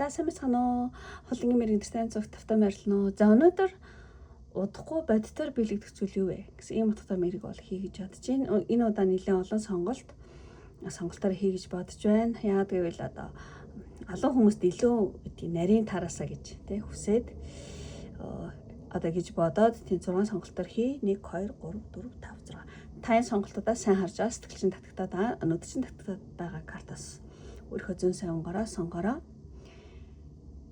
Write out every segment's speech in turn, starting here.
За сайн байна уу? Холынгийн мэрийн интернет зөв тавтан байрлал. За өнөөдөр удахгүй бодитоор биелэгдэх зүйл юу вэ гэсэн ийм утгатай мэрийг бол хий гэж бодож байна. Энэ удаа нэлээд олон сонголтоор хий гэж бодож байна. Яагаад гэвэл одоо олон хүмүүст илүү тийм нарийн тараасаа гэж тий хүсээд одоо гэж бодоод тийм 6 сонголтоор хий 1 2 3 4 5 6 тань сонголтуудаа сайн харж байгаа сэтгэлчин татгатаад өнөөдөр татгатаад байгаа картаас өөрийнхөө зүүн сайн унгаараа сонгороо.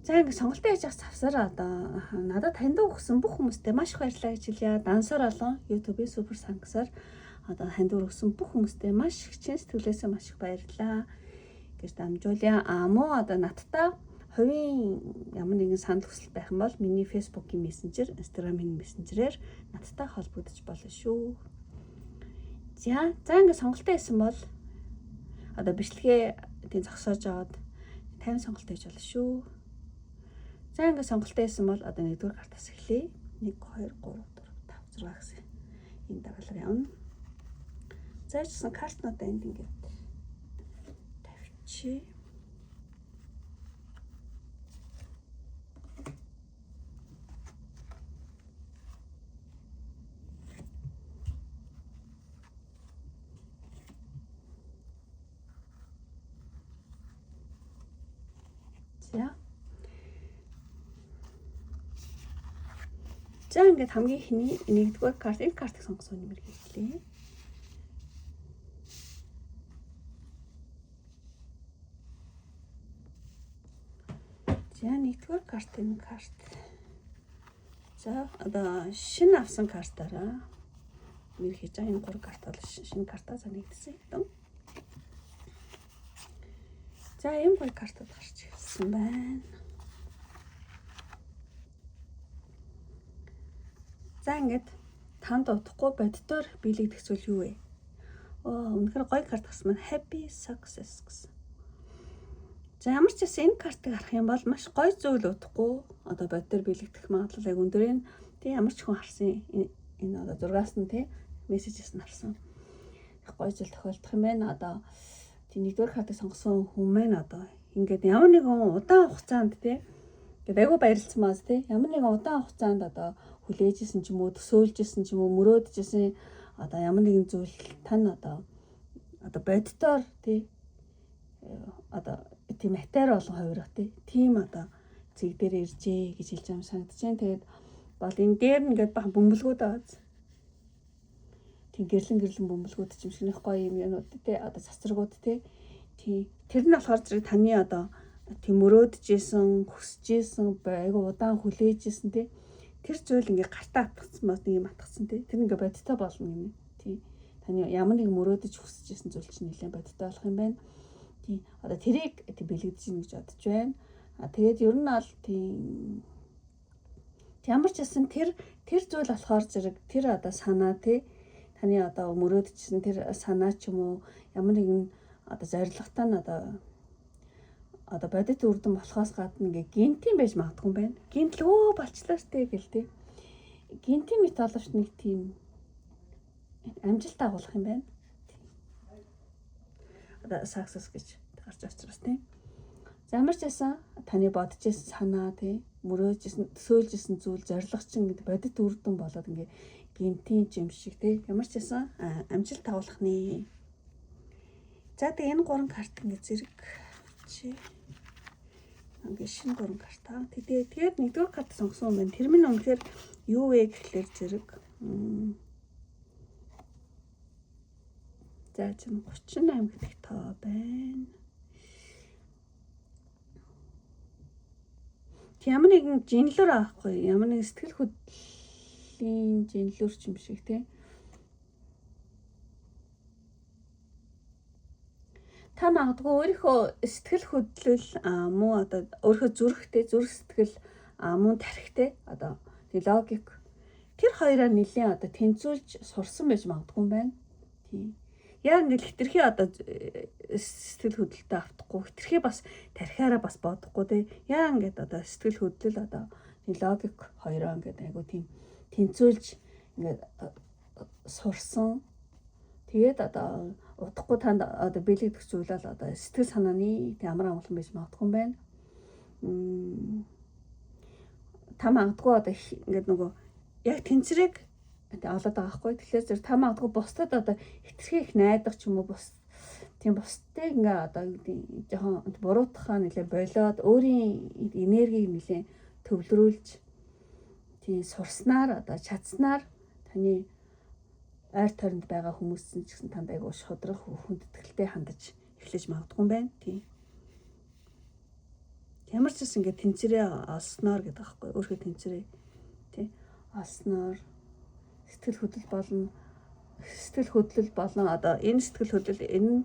За ингэ сонголтоо хийж явах завсар одоо надад таньд өгсөн бүх хүмүүстээ маш их баярлалаа гэж хэлье. Дансаар болон YouTube-ийн супер сангасаар одоо ханд өгсөн бүх хүмүүстээ маш их чин сэтгэлээсээ маш их баярлалаа гэж дамжуулъя. Муу одоо надтай хувийн ямар нэгэн санал хүсэл байх юм бол миний Facebook-ийн мессенжер, Instagram-ийн мессенжерээр надтай холбогдож болно шүү. За ингэ сонголтоо хийсэн бол одоо бичлэгээ тийм зогсоож аваад 50 сонголт хийж болно шүү. За ингэ сонголтоо хийсэн бол одоо 1-р картаас эхлэе. 1 2 3 4 5 6 гэсэн энэ дагалгаар явна. Заажсан картнуудаа энд ингээд тавьчих. За ингээд хамгийн ихний 1-р карт энэ картыг сонгосон нэмэр хийлээ. За 1-р карт энэ карт. За одоо шинэ авсан картаараа нэмэр хийж байгаа энэ 3 карт бол шинэ картаа нэгдсэн юм. За ийм 3 картууд гарч ирсэн байна. За ингээд танд удахгүй бодитоор биелэгдэх зүйл юу вэ? Үнэхээр гоё карт гарсан маань Happy Success гэсэн. За ямар ч гэсэн энэ картыг харах юм бол маш гоё зүйл удахгүй одоо бодитоор биелэгдэх магадлал яг өндөр нь тий ямар ч хүн харсан энэ одоо зургаас нь тий мессежээс нь харсан. Их гоё зүйл тохиолдох юм байна. Одоо тий 1-р картыг сонгосон хүн маань одоо ингээд ямар нэгэн удаан хугацаанд тий ингээд айгүй баярлцсан маас тий ямар нэгэн удаан хугацаанд одоо хүлээжсэн ч юм уу төсөөлжсэн ч юм уу мөрөөджсэн одоо ямар нэгэн зүйл тань одоо бодитоор тий одоо тийм матери болон хувирах тийм одоо зэг дээр иржээ гэж хэлж байгаа юм санагдаж байна. Тэгээд бол энэ дээр ингээд бахан бөмбөлгүүд байгаа. Тийм гэрлэн бөмбөлгүүд ч юм шиг их гоё юм янууд тий одоо цацрагууд тий тэр нь болохоор зэрэг таны одоо тийм мөрөөджсэн хүсэжсэн айгу удаан хүлээжсэн тий тэр зүйл ингээ гартаа атгацсан бас нэг юм атгацсан тий тэр ингээ бодиттой болно юм тий таны ямар нэг мөрөөдөж хүсэжсэн зүйл чинь нэлээд бодиттой болох юм байна. Тий одоо тэрийг бэлэгдэж гин гэж бодож байна. Тэгээд ер нь аль тийм ямар ч гэсэн тэр зүйл болохоор зэрэг тэр одоо санаа тий таны одоо мөрөөдчихсэн тэр санаа ч юм уу ямар нэгэн одоо зорилготой нь одоо бодит үрдэн болохоос гадна ингээ гинтийн байж магадгүй юм байна. Гинтлөө болчлоо штэ гэл тий. Гинтийн мэт оловч нэг тийм амжилт агуулах юм байна. Одоо success гэж гарч авчраас тий. За ямар ч байсан таны бодож ирсэн санаа тий мөрөөжсэн төсөөлжсэн зүйл зорилго чинь ингэ бодит үрдэн болоод ингээ гинтийн юм шиг тий ямар ч байсан амжилт агуулах нэ. За тэгээ энэ 3 карт ингээ зэрэг чи ингээ шинэ 3 карта. Тэгээд 1-р карт сонгосон юм байна. Тэр минь үнэхээр юу вэ гэхлээр зэрэг за чинь 38 гэдэг тоо байна. Ямар нэгэн жинлөр аахгүй ямар нэгэн сэтгэл хөдлөлийн жинлөр ч юм шиг тий. Та магадгүй өөрийнхөө сэтгэл хөдлөл муу одоо өөрийнхөө зүрх сэтгэл муу тархитэй одоо логик тэр хоёроо нэлийн одоо тэнцүүлж сурсан байж магадгүй юм байна. Тийм. Яг нэг хитрхи одоо сэтгэл хөдлөлтөд автахгүй хитрхи бас тархиараа бас бодохгүй тий. Яа ингээд одоо сэтгэл хөдлөл одоо логик хоёроо ингээд айгу тийм тэнцүүлж ингээд сурсан. Тэгээд одоо удахгүй танд одоо бэлэгдэх зүйл бол одоо сэтгэл санааны ямар амгалан байж магадгүй юм байна. та магадгүй одоо ингээд нөгөө яг тэнцрийг олоод байгаа хгүй. Тэгэхээр зэрэг та магадгүй бусдад одоо хэтэрхий их найдах ч юм уу бус тийм бусдыг ингээ одоо жоохон буруутахаа нэлээ болоод өөрийн энергийг нэлээ төвлөрүүлж тийм сурснаар одоо чадсанаар таны ойр тойронд байгаа хүмүүсийн ч гэсэн танд айгуу шудрах хүндэтгэлтэй хандаж эхлэж магадгүй юм байна. Тийм. Ямар ч гэсэн ингээ тэнцвэрээ олсноор гэдэг аахгүй. Өөрхөө тэнцвэрээ тий олсноор сэтгэл хөдлөл болон одоо энэ сэтгэл хөдлөл энэ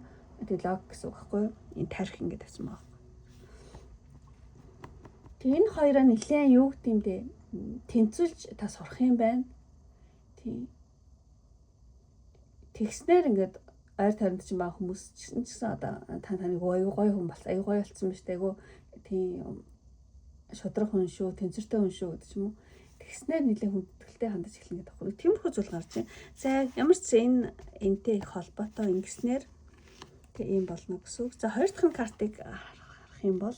лог гэсэн үг аахгүй. Энэ тарих ингээ тавьсан байгаа. Тэг энэ хоёроо нэлээд юу гэмдэ тэнцвэлж та сурах юм байна. Тийм. Тэгснээр ингээд ойр тойронд чинь байгаа хүмүүс ч гэсэн одоо таныг аюу гой хүн болсон. Аюу гой болсон биз дээ. Айгу тийм шудрах хүн шүү, тэнцвэртэй хүн шүү гэдэг ч юм уу. Тэгснээр нэлээд хүндэтгэлтэй хандаж эхэлнэ гэдэг байхгүй. Тиймэрхүү зүйл гарч байна. За ямар ч энтэй их холбоотой ингэснээр тэг ийм болно гэсэн үг. За хоёр дахь картыг харах юм бол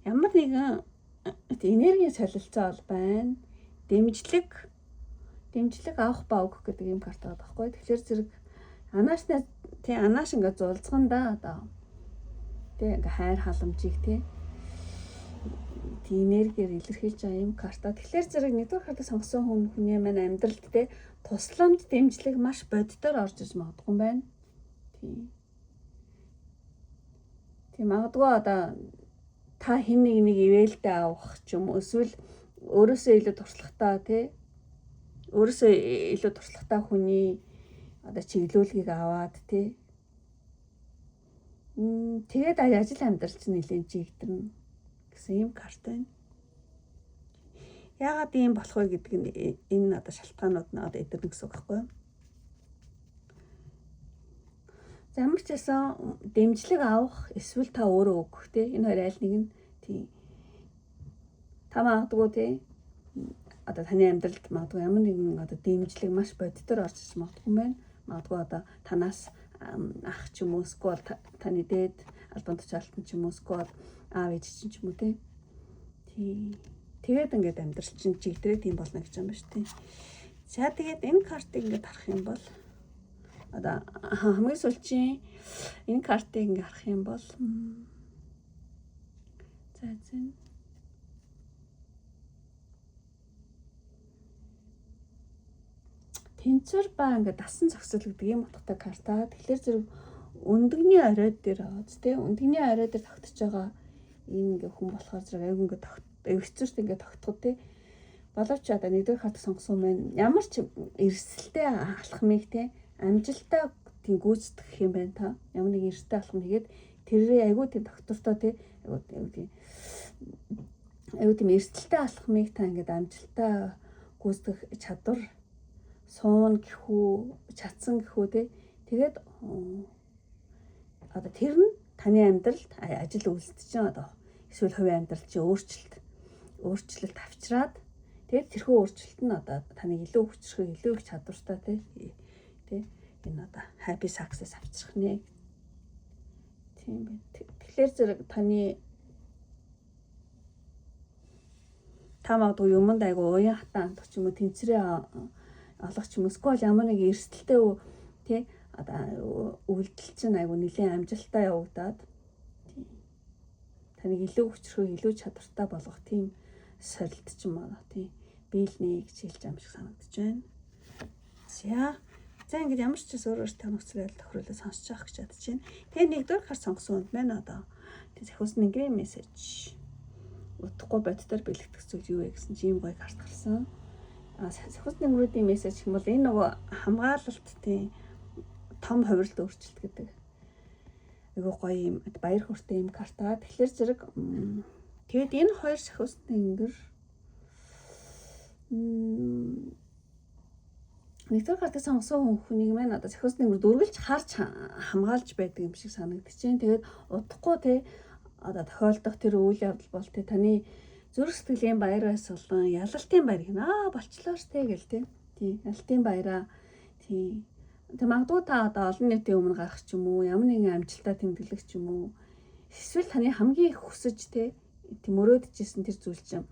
ямар нэгэн энергийн солилцоо бол байна. Дэмжлэг авах ба өгөх гэдэг юм карт байгаа байхгүй. Тэгэхээр зэрэг анааш ингээ зулцгандаа одоо тий ингээ хайр халамжийг тий энергиэр илэрхийлж байгаа юм карта. Тэгэхээр зэрэг нэгдүгээр картыг сонгосон хүний маань амьдралд тий тусламж дэмжлэг маш боддоор орж иж магадгүй юм байна. Тийм магадгүй одоо та хэн нэг ивэлдээ авах ч юм уу эсвэл өөрөөсөө илүү туршлагатай тий өөрөөсөө илүү туршлагатай хүний одоо чиглүүлгийг аваад тий тэгээд ажил амьдрал чинь нэлээд жигдэрнэ гэсэн юм карт байна. Яагаад ийм болох вэ гэдэг нь энэ одоо шалтгаанууд нь одоо эдгэрнэ гэсэн үг байхгүй юу? За ямар ч байсан дэмжлэг авах эсвэл та өөрөө өгөх тий энэ хоёр аль нэг нь тий та магадгүй тий одоо таны амьдралд магадгүй ямар нэгэн одоо дэмжлэг маш боддоор орж иж магадгүй юм байна. Магадгүй одоо танаас ах ч юм уу эсвэл таны дээд албан тушаалтан ч юм уу эсвэл аав ээж чинь ч юм уу тий. Тэгээд ингээд амьдрал чинь жигдрээ тийм болно гэж юм ба шүү тий. За тэгээд энэ картыг ингээд харах юм бол одоо хамгийн сүүлчийн энэ картыг ингээд харах юм бол за зэн тэнцвэр ба ингээд дасан зохицол гэдэг юм утгатай карта. Тэгэхээр зэрэг өндөгний оройд дээр аваад тий өндөгний оройд дээр тогтож байгаа энэ ингээд хүн болохоор зэрэг аяг ингээд хэцүүрт ингээд тогтоход тий боловч одоо нэгдүгээр карт сонгосон байна. Ямар ч эрсдэлтэй алхмыг тий амжилтаа тийм гүйцэтгэх юм байна та. Ямар нэг эрсдэлтэй алхам хийгээд тэрээ аягүй тийм доктортой тий аягүй тийм эрсдэлтэй алхмыг та ингээд амжилтаа гүйцэтгэх чадвар суун гэхүү чадсан гэхүү тий тэгээд одоо тэр нь таны амьдралд ажил үйлсэж чинь одоо эсвэл хувийн амьдрал чи өөрчлөлт авчираад тэгээд тэрхүү өөрчлөлт нь одоо таныг илүү хүчрэх илүү их чадвартай тий энэ одоо happy success авчрах нэ тийм байна. Тэгэхээр зэрэг та магадгүй юмд айгу уян хатан ч юм уу тэнцвэрээ олох ч юм уу эсвэл ямар нэг эрсдэлтэй тий одоо үйлдэл чинь айгу нэлийн амжилттай явагдаад тий таныг илүү хүчрэх илүү чадвартай болгох тийм сорилт ч юм аа тий биелнэ гэж хэлж юм шиг санагдаж байна. За ингэж ямар ч зүйл өөрөөс та нөхцөл тохиолдол сонсож авах гэж бодож байна. Тэгээ нэгдүгээр карт сонгосон хүнд байна одоо тий захиусны грин мессеж утгагүй боддоор бэлтгэх зүйл юу вэ гэсэн чи ийм гоё карт гарсан. Захиусны өнгөрүүдийн мессеж гэх юм бол энэ нөгөө хамгаалалт тий том хувирлт өөрчлөлт гэдэг айгуу гоё юм баяр хүртэй юм карта. Тэгэхээр зэрэг тэгээд энэ хоёр захиусны өнгөр нэгдүгээр картыг сонгосон хүнийг маань одоо захиусны өнгөр дүргэлж харж хамгаалж байдаг юм шиг санагдчихээн. Тэгээд удахгүй тий одоо тохиолдох тэр үйл явдал бол тий таны зүрх сэтгэлийн баяр баясгалан ялалтын баяр гэнэ болчлоо штэ гэл тий ялалтын баяраа тий Тэг магадгүй та одоо олон нийтийн өмнө гарах ч юм уу, ямар нэгэн амжилтаа тэмдэглэх ч юм уу. Эсвэл таны хамгийн их хүсэж тийм өрөөдөжсэн тэр зүйл чинь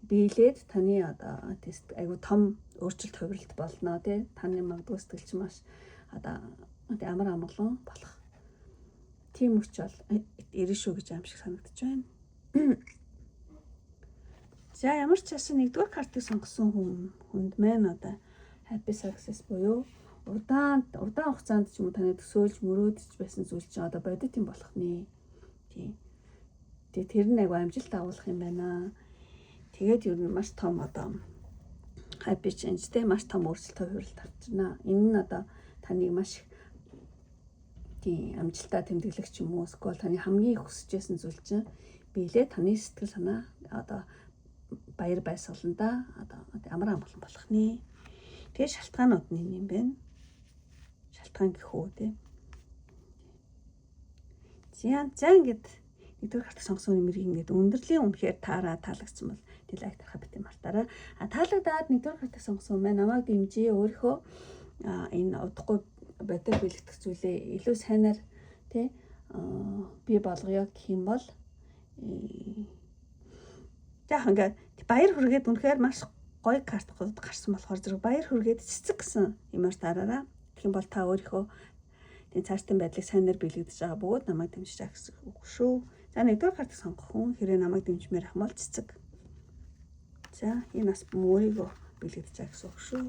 биелээд таны одоо тест айгу том өөрчлөлт хувирлт болно тий. Таны магадгүй сэтгэл чинь маш одоо амар амгалан болох. Тийм үуч бол ирэн шүү гэж аим шиг санагдаж байна. За ямар ч байсан нэгдүгээр картыг сонгосон хүнд маань одоо happy success буюу удаан хугацаанд ч юм уу таны төсөөлж мөрөөдөж байсан зүйл чинь одоо бодит юм болох нэ. Тийм. Тэгээ тэр нь айгу амжилт агуулах юм байна. Тэгээд ер нь маш том одоо happy change те маш том өөрчлөлт хувирлт авчирна. Энэ нь одоо таныг маш тийм амжилтаа тэмдэглэх ч юм уу эсвэл таны хамгийн их хүсэж байсан зүйл чинь биелээ таны сэтгэл санаа одоо баяр баясгаланда одоо амар амгалан болох нэ. Тэгээ шалтгаанууд нь юм байна. Шалтгаан гэх үү те. За ингээд нэгдүгээр картыг сонгосон нэмэрийг ингээд өндөрлөлийн үнэхээр таалагдсан бол лайк тарахаа битэн мартаарай. Таалагдаад нэгдүгээр картыг сонгосон маань намайг дэмжиж өөрийнхөө энэ удахгүй бодит бэлтгэх зүйлээ илүү сайнаар тий би болгоё гэх юм бол яг ингээд баяр хүргээд үнэхээр маш гоё карт гарсан болохоор зэрэг баяр хүргээд цэцэг гэсэн юмар таараараа. Тэгэх юм бол та өөрийнхөө тийм цаашдын байдлыг сайнаар биелэгдэж байгаа бөгөөд намайг дэмжиж байгаа гэсэн үг шүү. За нэгдүгээр картыг сонгох хүн хэрэг намайг дэмжмээр ах бол цэцэг. За энэ бас өөрийгөө биелэгдэж байгаа гэсэн үг шүү.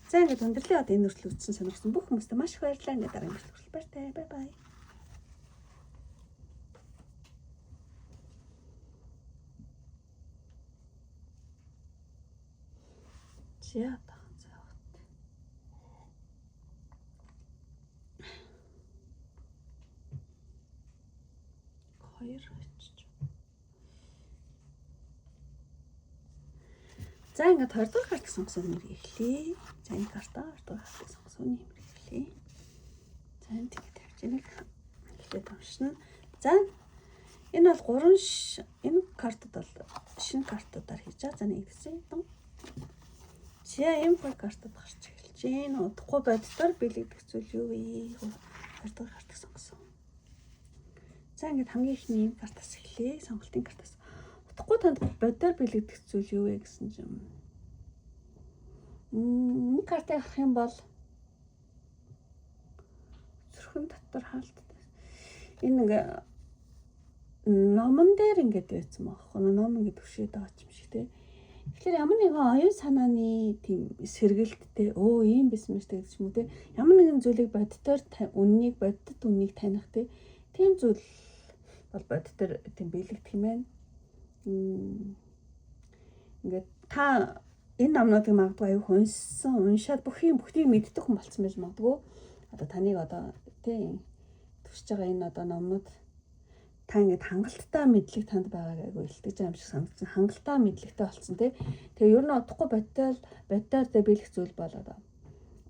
За ингээд өндөрлөө одоо энэ үртэл үзсэн сонирхсан бүх хүмүүстээ маш их баярлалаа. Ингээд дараагийн хүртэл баяртай. Бай бай. За хоёр очиж. За ингээд 2 дугаар картыг сонгосон нэмэр эхлэе. За энэ картаа 2 дугаар картыг сонгосон нэмэр эхлэе. За энэ тэгээд тавьчих эхлээд уншина. За энэ бол энэ картууд бол шинэ картуудаар хийж байгаа. За нэгдсэн юм. За энэ картууд гарч эхэлж байна. Удахгүй боддоор биелэгдэх зүйл юу вэ? 2 дугаар картыг сонгосон. За ингээд хамгийн ихний энэ картаас эхлэе. Сонголтын картаас. Утгагүй танд боддоор биелэгдэх зүйл юу вэ гэсэн юм. Энэ картыг авах юм бол зүрхэн дотор хаалттай. Энэ нэг номон дээр ингээд байсан байхгүй. Ном ингээд төвшөөд байгаа юм шиг те. Тэгэхээр ямар нэгэн оюун санааны тийм сэргэлттэй ийм байсан мэт гэж юм уу те. Ямар нэгэн зүйлийг боддоор бодит үннийг таних те. Тийм зүйл бол боддоор тийм биелэгдэх юм байна. Ингээд та энэ номнуудыг магадгүй аюу уншаад бүгдийг мэддэг хүн болсон байж магадгүй. Одоо таныг одоо тийм төвшж байгаа энэ одоо номнууд та ингээд хангалттай мэдлэг танд байгааг айгүй илтгэж байгаа юм шиг санагдсан. Хангалттай мэдлэгтэй болсон тий. Тэгээ ер нь удахгүй боддоор биелэх зүйл бол одоо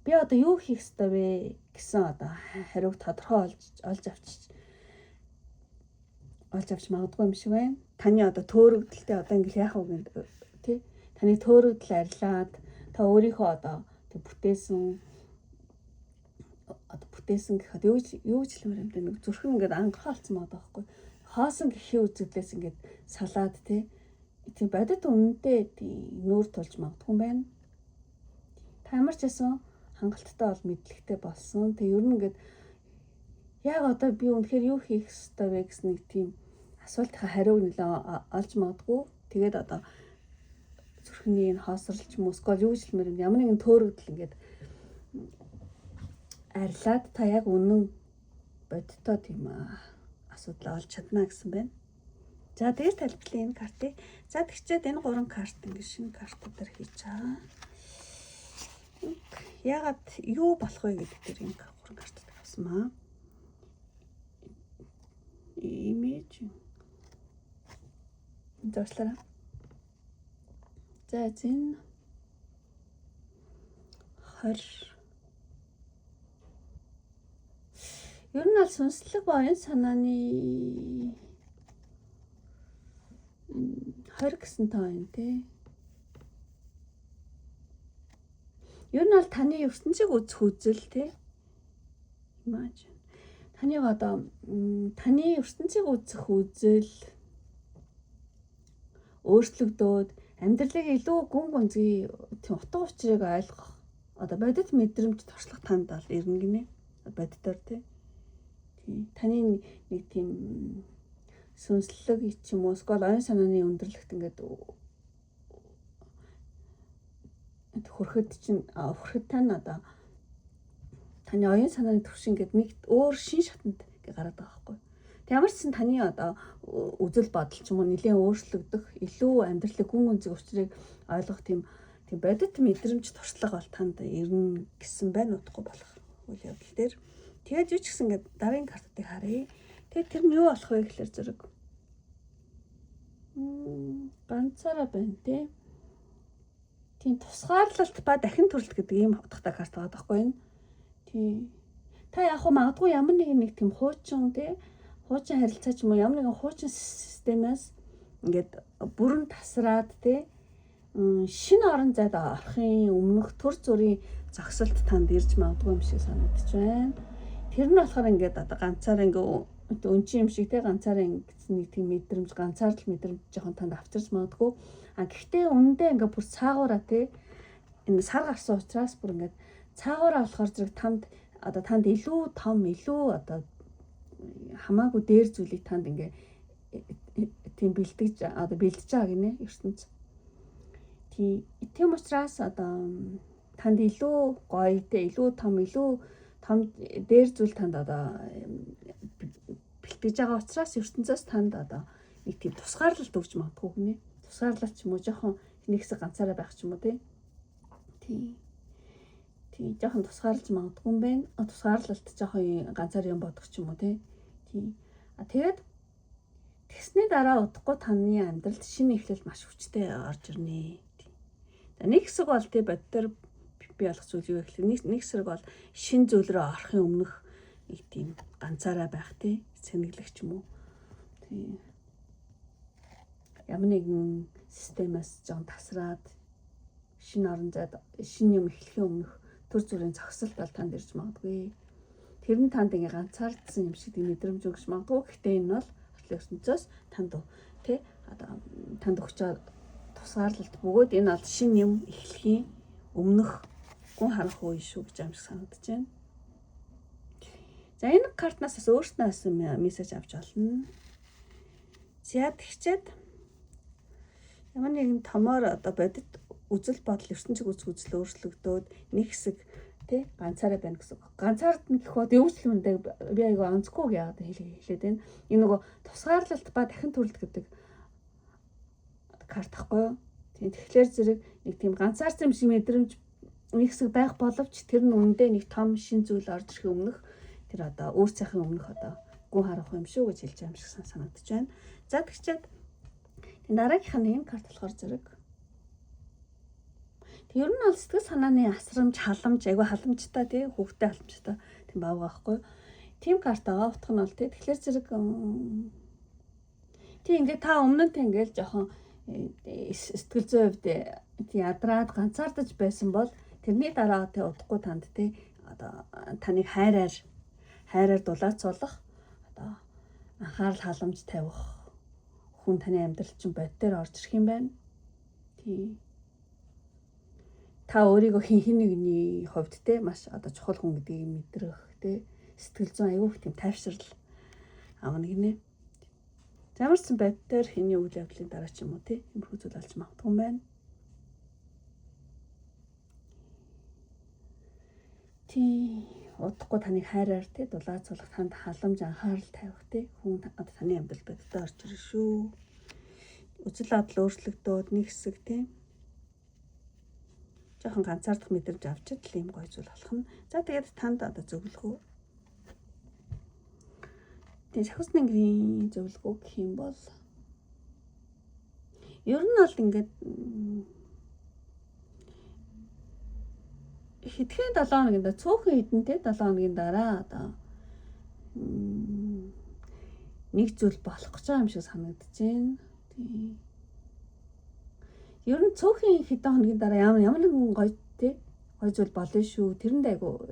би одоо юу хийх ёстой вэ гэсэн одоо хариуг тодорхой олж авч магадгүй юм шиг байна. Таны одоо төөрөгдөлтэй одоо ингээл яах вэ гэдэг тий. Таны төөрөгдөл арилаад та өөрийнхөө одоо тэг бүтээсэн гэхэд юу ч хэлмээр юм даа нэг зүрхэн ингээд анхаалцсан байгаа байхгүй. Хоосон гэхийн үзэгдлээс ингээд салаад тий. Тийм бодит үнэндээ тийм нүүр тулж магадгүй юм байна. Та ямар ч байсан хангалттай бол мэдлэгтэй болсон. Тэг ер нь ингээд яг одоо би үнэхээр юу хийх ёстой вэ гэсэн нэг тийм асуултын хариуг нэлээ олж магадгүй. Тэгээд одоо зүрхний энэ хоосорлч юм уу эсвэл юу ч хэлмээр юм ямар нэгэн төөрөгдөл ингээд арилаад та яг үнэн бодиттой тийм асуудал олж чадна гэсэн байна. За дээр тайлбарлая энэ картыг. За тэгчээд энэ 3 карт ингээд шинэ картуудаар хийж байгаа. Ягаад юу болох вэ гэдэг дээр энэ 3 картыг авсан маа. Имиж. Зочлаа. За зин 20. Ер нь аль сүнслэг оюун санааны 20 гэсэн тоо юм тий. Ер нь бол таны ертөнцийг үзэх үзэл тий. Imagine. Таны одоо таны ертөнцийг үзэх үзэл өөрчлөгдөөд амьдралыг илүү гүн гүнзгий тийм утга учирыг ойлгох одоо бодит мэдрэмж туршлах танд бол ирнэ гинэ. Бодитоор тий. Таны нэг тийм сүнслэг ч юм уу эсвэл оюун санааны өндөрлөгт ингээд хөрөхөд тань одоо таны оюун санааны төвшин ингээд нэг өөр шин шатанд гараад байгаа байхгүй. Тэг ямар ч сан таны одоо үзэл бодол ч юм уу нэлээд өөрчлөгдөх, илүү амьдралын гүн гүнзгий учрыг ойлгох тийм бодит мэдрэмж туршлага бол танд ирнэ гэсэн байна утгагүй болох үйл явдал дээр. Тэгээд юу ч гэсэн ингээд дараагийн картыг харъя. Тэгээд тэр нь юу болох вэ гэхээр зэрэг ганцаараа байна тий. Тийм тусгаарлалт ба дахин төрөлт гэдэг ийм утгатай карт байгаа байхгүй юу? Тийм. Та яг хөө магадгүй ямар нэг тийм хуучин харилцаа ч юм уу ямар нэгэн хуучин системээс ингээд бүрэн тасраад тий шинэ орон зайд орохын өмнөх төр зүрийн зогсолт танд ирж магадгүй юм шиг санагдаж байна. Тэр нь болохоор ингээд одоо ганцаараа ингээд өнчин юм шиг тий ганцаараа ингэсэн нэг тийм мэдрэмж ганцаардл мэдрэмж жоохон танд авчирч магадгүй. Гэхдээ үнэндээ ингээд бүр цаагаараа тий энэ сар гарсан учраас бүр ингээд цаагаараа болохоор зэрэг танд илүү том илүү одоо хамаагүй дээр зүйлийг танд ингээ тийм бэлдэж байгаа гинэ ертөнц. Тийм учраас одоо танд илүү гоё илүү том дээр зүйл танд одоо бэлтгэж байгаа учраас ертөнцөөс танд одоо нэг тийм тусгаарлалт өгч магадгүй гинэ. Тусгаарлалт ч юм уу жоохон нэг хэсэг ганцаараа байх ч юм уу тий. Тийм жоохон тусгаарлаж магадгүй юм байна. Тусгаарлалт жоохон ганцаар юм бодох ч юм уу тий. Тэгээд тэгсний дараа удахгүй таны амьдралд шинэ эхлэл маш хүчтэй орж ирнэ. Нэг хэсэг бол тий бодтоор би болох зүйл юу гэхэл нэг хэсэг бол шинэ зүйл рүү орохын өмнөх нэг тийм ганцаараа байх тий сэнэглэх ч юм уу. Тийм. Ямар нэгэн системээс жоон тасраад шинэ орон зайд шинэ юм эхлэхийн өмнөх төр зүрийн зогсолт бол танд ирж магадгүй. Тэр нь танд ингээ ганцаардсан юм шиг мэдрэмж өгч магадгүй. Гэхдээ энэ бол ертөнцөөс танд тий одоо танд өгч тусгаарлалт бөгөөд энэ бол шинэ юм эхлэхийн өмнөх гүн харах үе шүү гэж амжих санагдаж байна. За энэ картнаас бас өөрснөөс мессеж авч олно. За тэгчээд ямар нэгэн томоор одоо бодит үзэл бодол ертөнцийг үзэл өөрчлөгдөөд нэг хэсэг тий ганцаараа байна гэсэн. Ганцаард нь гэх бод өвчлөмөндөө би айгүй онцгүй яагаад хэлээд байна. Энэ нөгөө тусгаарлалт ба дахин төрөлт гэдэг карт ахгүй юу? Тэгэхээр зэрэг нэг тийм ганцаарсан юм шиг мэдрэмж нэг хэсэг байх боловч тэр нь үндэ нэг том шин зүйл орж ирэхин өмнөх тэр одоо өөр цайхын өмнөх одоо гүн харах юм шүү гэж хэлж байгаа юм шиг санагдаж байна. За тэгчээд дараагийнх нь энэ карт болохоор зэрэг ер нь бол сэтгэл санааны асрамж халамж айгүй халамжтай тий хүүхдэд халамжтай тийм баав байхгүй. Тим карт байгаа утга нь бол тий тэгэхээр зэрэг тий ингээд та өмнө нь ингээл жоохон сэтгэл зүйн хувьд тий ядраад ганцаардаж байсан бол тэрний дараа тий удахгүй танд тий одоо таныг хайраар дулаацуулах одоо анхаарал халамж тавих хүн таны амьдрал чинь бодтоор орж ирэх юм байна. Тий та өөрийгөө хин нэгний хувьд те маш одоо чухал хүн гэдгийг мэдрэх те сэтгэл зүйн аюух тийм тайвшрал авна гинэ. Ямарсан байдлаар хэний үйл явдлын дараа ч юм уу те юмрхүү зүйл болж магадгүй юм байна. Тий удахгүй таныг хайраар те дулаацуулах танд халамж анхаарал тавих те хүн одоо таны амьдрал бодиттой орж ирнэ шүү. Үзэл бодол өөрчлөгдөөд нэг хэсэг те жоохон ганцаардах мэдрэмж авчид л юм гоё зүйл болох нь. За тэгээд танд одоо зөвлөгөө. Тэгээд шахусныгийн зөвлөгөө гэх юм бол ер нь бол ингээд хэдхэн 7 хоногийн дараа цөөхөн хэдэнтэй 7 хоногийн дараа одоо нэг зүйл болох гэж байгаа юм шиг санагдаж байна. Ер нь цөөхөн хэдэн хоногийн дараа ямар нэгэн гоё тий гой зүйл болно шүү. Тэрэнд айгу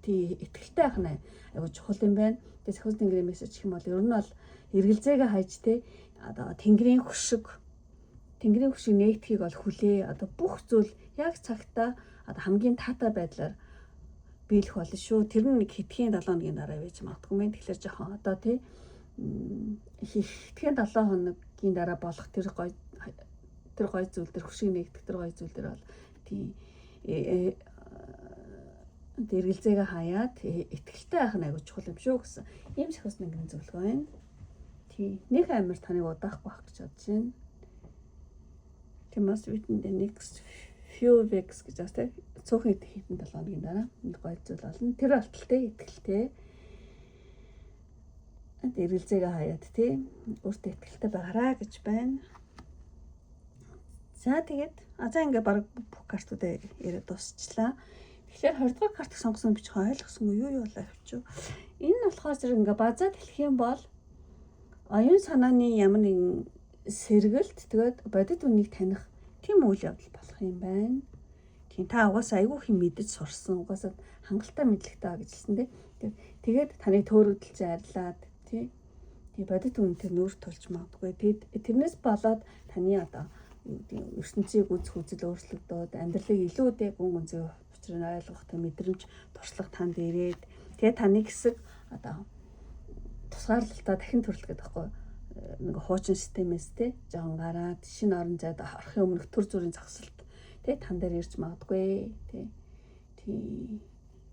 тий итгэлтэй байх нь айгу чухал юм байна. Тэгээ сахиус тэнгэрийн мессеж гэх юм бол ер нь бол эргэлзээгээ хайж те одоо тэнгэрийн хөшиг нээгдэхийг бол хүлээ. Одоо бүх зүйл яг цагтаа одоо хамгийн таатай байдлаар биелэх болно шүү. Тэр нь нэг хэдхэн 7 хоногийн дараа байж магадгүй мэн. Тэгэхээр жоохон одоо тий хэдхэн 7 хоногийн дараа болох тэр гой зүйл төр хөшиг нээгдэх тэр гой зүйл төр бол тий эргэлзээгээ хаяад итгэлтэй байх нь айгу чухал юм шүү гэсэн. Ийм сахиус тэнгэрийн зөвлөгөө байна. Тий нэг амар таныг удаахгүй байх гэж бодож байна. Мust written the next few weeks гэж бас тий цөөхөн хэдэн 7 хоногийн дараа нэг гой зүйл болно. Тэр болтолтой итгэлтэй эргэлзээгээ хаяад тий өөртөө итгэлтэй байгаараа гэж байна. За тэгээд за ингээ баг бүх картуудаа яриад дуусчлаа. Тэгэхээр 20 дугаар картыг сонгосон би ч ойлгосонгүй юу болоо хэвчүү. Энэ нь болохоор зэрэг ингээ базаад хэлэх юм бол оюун санааны ямар нэгэн сэргэлт тэгээд бодит үнийг таних тийм үйл явдал болох юм байна. Тийм та угаасаа айгүй хэм мэдэж сурсан. Угаасаа хангалттай мэдлэгтэй гэж хэлсэн дээ. Тэгээд таны төөрөгдөлж арилаад тий бодит үнэтэй нүүр тулж магадгүй. Тэгээд тэрнээс болоод таны одоо ертөнцийг үзэх үзэл өөрчлөгдөд амьдралыг илүү гүн гүнзгий учрыг ойлгох тэ мэдрэмж туршлага танд ирээд тэгээд таны хэсэг одоо тусгаарлалтаа дахин төрөлдөг байхгүй нэг хуучин системээс те жоохон гараад шинэ орон зайд орохын өмнөх төр зүрийн зогсолт те тан дээр ирж магадгүй те тий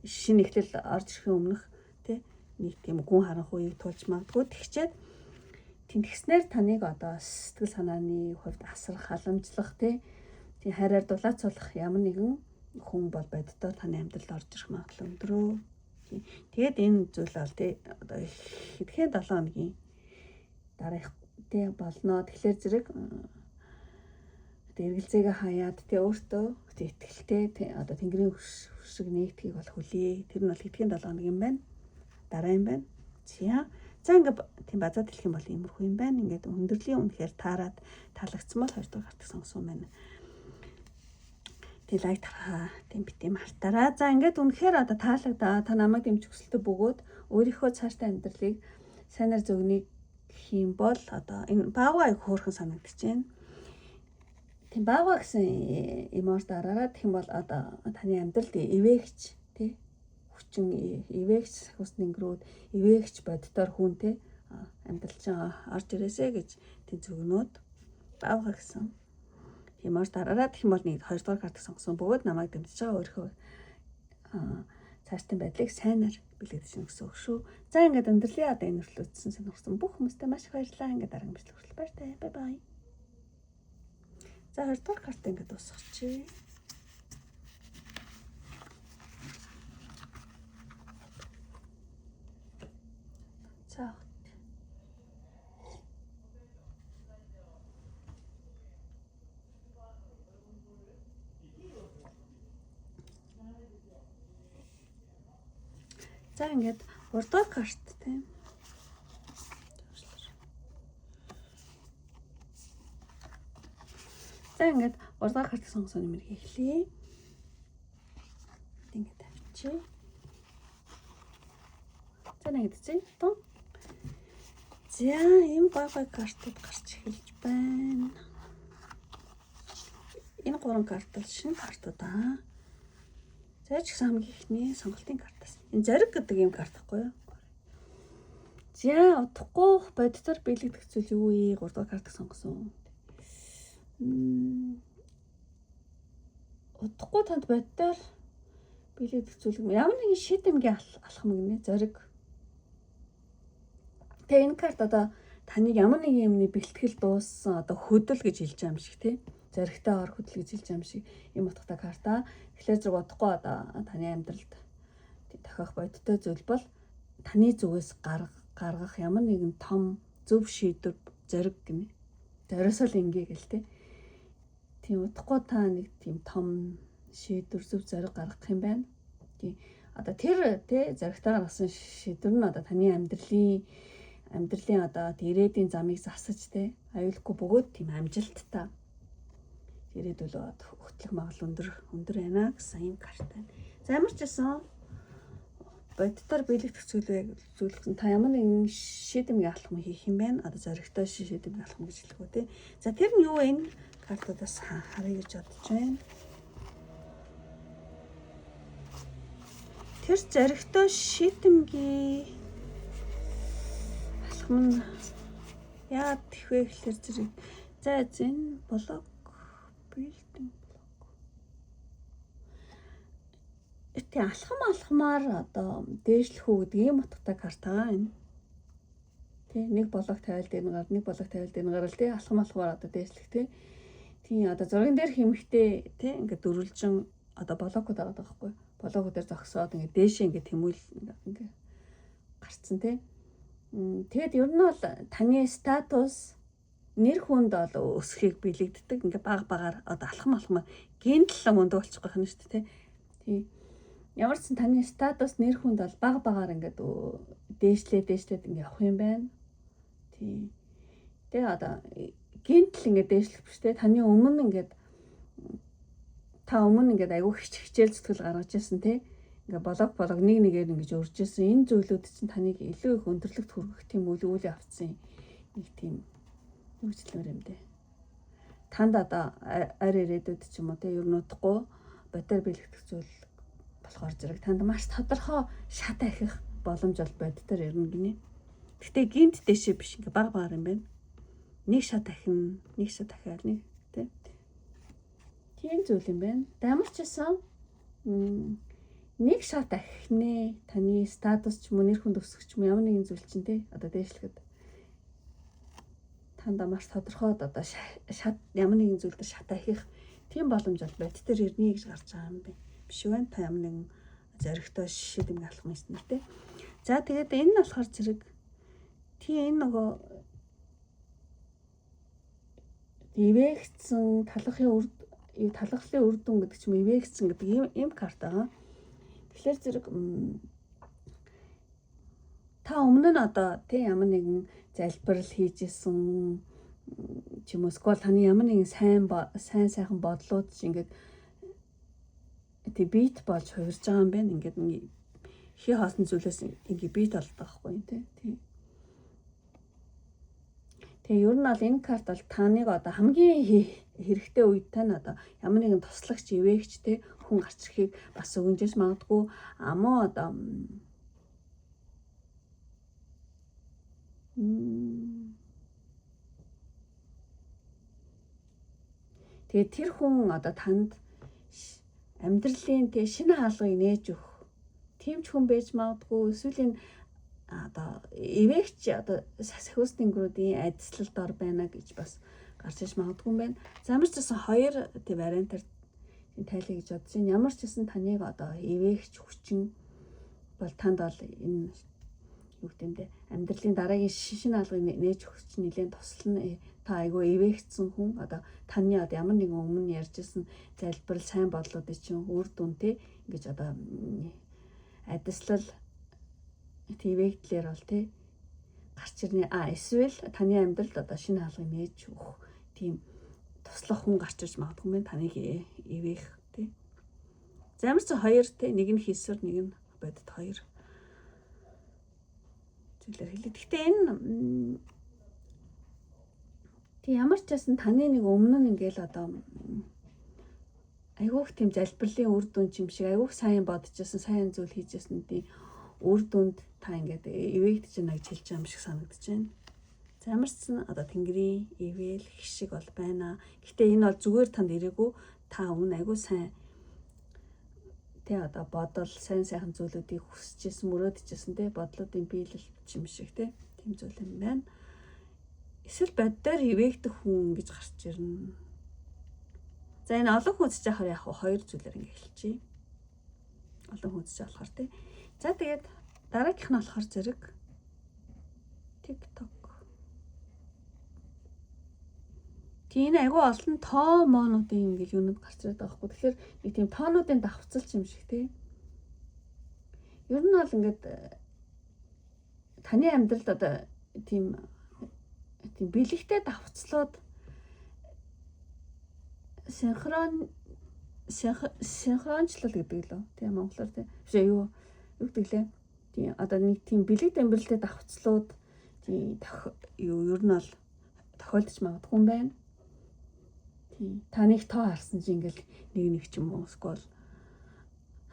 шинэ эхлэл орж ирэхин өмнөх те нэг тийм гүн харанх үеийг тулж магадгүй тэгчээд тэнхснээр таныг одоо сэтгэл санааны хувьд асрах, халамжлах тий хайраар дулаацуулах ямар нэгэн хүн бол боддоо таны амьдралд орж ирэх магадлал өндрөө. Тэгээд энэ зүйл бол тий одоо хэдхэн 7 хоногийн дараах тий болно. Тэгэхээр зэрэг эргэлзээгээ хаяад тий өөртөө тий итгэлтэй тий одоо тэнгэрийн хөшиг нээгдэхийг бол хүлээ. Тэр нь бол хэдхэн 7 хоног юм байна. Дараа юм байна. За ингээд тийм базаад хэлэх юм бол иймэрхүү юм байна. Ингээд хүндрлийн үнэхээр таарад таалагдсан бол 2 дугаар картыг сонгосон байна. Тэг лайк тараа тийм бит юм хартаараа. За ингээд үнэхээр одоо таалагдаа та намайг дэмжих хүсэлтэй бөгөөд өөрийнхөө цаашдаа амьдралыг сайнаар зөгнөе гэх юм бол одоо энэ баага аяг хөөрхөн санагдаж байна. Тийм баага гэсэн эмоож дараараа гэх юм бол одоо таны амьдралд эвээгч тий хүчин эвээгч сахиус тэнгэрүүд эвээгч боддоор хүн те амьдралч орж ирээсэ гэж тийм зөвгнүүд баага гэсэн. Тиймээс дараараа гэх юм бол нэг 2 дугаар картыг сонгосон бөгөөд намайг дэмжиж байгаа өөрийнхөө цаашдын байдлыг сайнаар бэлэгдэж гэнэ гэсэн үг шүү. За ингээд амьдралын одоо энэ хүртэл үзсэн сонирхсан бүх хүмүүстээ маш их баярлалаа. Ингээд дараагийн бичлэг хүртэл баяртай. Бай бай. За 2 дугаар карт ингээд дуусгачих. За ингээд 3 дугаар карт тийм. За ингээд 3 дугаар картыг сонгосон нэмэр хийхлээ. Ингээд тавьчих. За нэг хэзээ тоо. За ийм гой картууд гарч эхэлж байна. Энэ 3 карт бол шинэ картууд аа. За ч гэсэн хамгийн ихний сонголтын картаас. Энэ зориг гэдэг юм карт байхгүй юу? За утгагүй боддоор бэлэгдэх зүйл юу вэ? 3 дугаар картыг сонгосон. Утгагүй танд боддоор бэлэгдэх зүйл ямар нэгэн шийдэмгийн алхам гинэ зориг. Тэгээ энэ карт одоо таныг ямар нэгэн юмны бэлтгэл дууссан одоо хөдөл гэж хэлж байгаа юм шиг тий. Зоригтой ор хөдөл гэж хэлж байгаа юм шиг юм утгатай карта. Тэгэхээр зэрэг удахгүй одоо таны амьдралд тохиох бодиттой зүйл бол таны зүгээс гаргах ямар нэгэн том зөв шийдвэр зориг гинэ. Зориосоо л ингээ гэл тий. Тийм удахгүй та нэг тийм том шийдвэр зөв зориг гаргах юм байна. Тий. Одоо тэр тий зоригтой гаргасан шийдвэр нь одоо таны амьдралын одоо ирээдүйн замыг засаж тий аюулгүй бөгөөд тийм амжилттай ирээдүйд хөтлөх магадлал өндөр байна гэсэн юм карт байна. За ямар ч байсан бодитоор биелэгдэх зүйлсэн та ямар нэгэн шийдэмийг алах юм хийх юм байна. Одоо зоригтой шийдэмийг алах юм гэж хэлэх үү те. За тэр нь юу вэ? Энэ картуудаас харъя гэж бодож байна. Тэр зоригтой шийдэмгийн алах нь яа тэгвэ гэхээр зэрэг за энэ блок билдинг Тэ алхамаар одоо дээшлэх үү гэдэг юм утгатай карта энэ. Тэ нэг блок тавиал дээр нэг блок тавиал дээр нэг л тэ алхамаар одоо дээшлэх тэ. Тийм одоо зурган дээр хэмхтэй тэ ингээд дөрвөлжин одоо блокууд байгаа байхгүй. Блокуудаар зогсоод ингээд дээшээ ингээд тэмүүл ингээд гарцсан тэ. Тэгээд ер нь бол таны статус нэр хүнд бол өсөхийг биелэгддэг ингээд багаар одоо алхамаар гинтлэн мундаг болчих гэх юм шүү дээ тэ. Тийм ямар ч таны статус нэр хүнд бол багаар ингээд дээшлээд ингээд явах юм байна. Тийм. Тэгээ одоо гинтл ингээд дээшлэх биш те таны өмнө ингээд аягүй хичээл зүтгэл гаргаж ирсэн те. Ингээд блок нэг нэгээр ингэж өрж ирсэн. Энэ зүйлүүд чинь таныг илүү их өндөрлөгт хүргэх тийм үйл авцсан нэг тийм үйлчлэмэр юм дээ. Танд одоо арай ирээдүйд ч юм уу те ер нь удахгүй бодитоор биелэгдэх зүйл болохоор зэрэг танд маш тодорхой шат ахих боломж бол бодитоор ирнэ гинэ. Гэтэ гинт дэшээ биш ингээ багаар юм байна. Нэг шат ахин, нэг шат ахиал нэг тий. Тийм зүйл юм байна. Ямар ч байсан нэг шат ахихнээ таны статус ч юм уу нэр хүнд өсөх ч юм ямар нэгэн зүйл чинь тий одоо дээшлэхэд танда маш тодорхой одоо шат ямар нэгэн зүйл дээр шат ахих тийм боломж бол бодитоор ирнэ гэж гарч байгаа юм байна. Биш үү? Та ямар нэгэн зоригтой шийдэмийг алах юм байна те. За тэгээд энэ нь болохоор зэрэг тийм энэ нөгөө ивэгцэн талхлын үр дүн гэдэг ч юм ивэгцэн гэдэг ийм карт байгаа. Тэгэхээр зэрэг та өмнө нь одоо тийм ямар нэгэн залбирал хийж исэн ч юм уу скол таны ямар нэгэн сайхан бодлууд ингээд тэг бит болж хувирж байгаа юм байна. Ингээд хий хаасан зүйлээс ингээд бит болдог байхгүй тий. Тэгээ ер нь бол энэ карт бол таныг одоо хамгийн хэрэгтэй үед тань одоо ямар нэгэн туслагч ивэгч тий хүн гарч ирэхийг бас өгөнжиж магадгүй амуу одоо тэгээ тэр хүн одоо танд амьдралын тэг шинэ хаалгыг нээж өгөх тийм ч хүн байж магадгүй эсвэл энэ одоо ивэгч одоо сахиус тэнгэрүүдийн адислалд ор байна гэж бас гарч иж магадгүй юм байна. За ямар ч гэсэн хоёр тэг вариантаар тайлхий гэж бодож байна. Ямар ч гэсэн таныг одоо ивэгч хүчин бол танд бол энэ юу гэмдэ амьдралын дараагийн шинэ хаалгыг нээж өгөх чинь нэлээд туслана. Та айгүй ивэгцсэн хүн одоо таны одоо ямар нэгэн өмнө ярьжсэн залбирал сайн бодлуудыг чинь үр дүнтэй ингэж одоо адислал ивэгтлэр бол тий гарч ирнэ. Эсвэл таны амьдралд одоо шинэ хаалгыг нээж өгөх тийм туслах хүн гарч ирж магадгүй юм таныг ивэх тий. За ямар ч хоёр тий нэг нь хийсвэр нэг нь бодит хоёр зүйлэр хэлээ. Гэхдээ энэ тий ямар ч байсан таны нэг өмнө нь ингээл одоо айгүйх тийм залбирлын үр дүн юм шиг айгүйх сайн бодчихсон сайн зүйл хийжсэн тийм үр дүнд та ингээд ивэгт чинь нэг хэлж байгаа юм шиг санагдаж байна. За ямар ч сан одоо тэнгэрийн ивэл хишиг бол байна. Гэтэ энэ бол зүгээр танд ирээгүй та өмнө айгүй сайн тэ одоо бодол сайн сайхан зүйлүүдийг хүсэжсэн мөрөөдөжсэн тэ бодлуудын биелэлт юм шиг тэ тийм зүйл юм байна. Эсвэл боддоор ивэгдэх хүн гэж гарч ирнэ. За энэ олон хүн үзэж байхаар яг хоёр зүйлээр ингэ хэлчихье. Олон хүн үзэж болохоор тий. За тэгээд дараагийнх нь болохоор зэрэг TikTok. Тийм айгүй олон тоо моонуудын ингээл юунууд гарч ирээд байгаа хгүй. Тэгэхээр нэг тийм тоонуудын давхцалч юм шиг тий. Ер нь бол ингээд таны амьдралд одоо тийм бэлэгтэй давхцлууд синхрончлал гэдэг лөө. Тийм монголоор тийм. Биш юу гэдэг лээ. Тийм одоо нэг тийм бэлэг дамжиралтай давхцлууд тийм ер нь бол тохиолдож магадгүй юм байна. Тийм та нэг тоо харсан чинь ингээл нэг ч юм уу эсвэл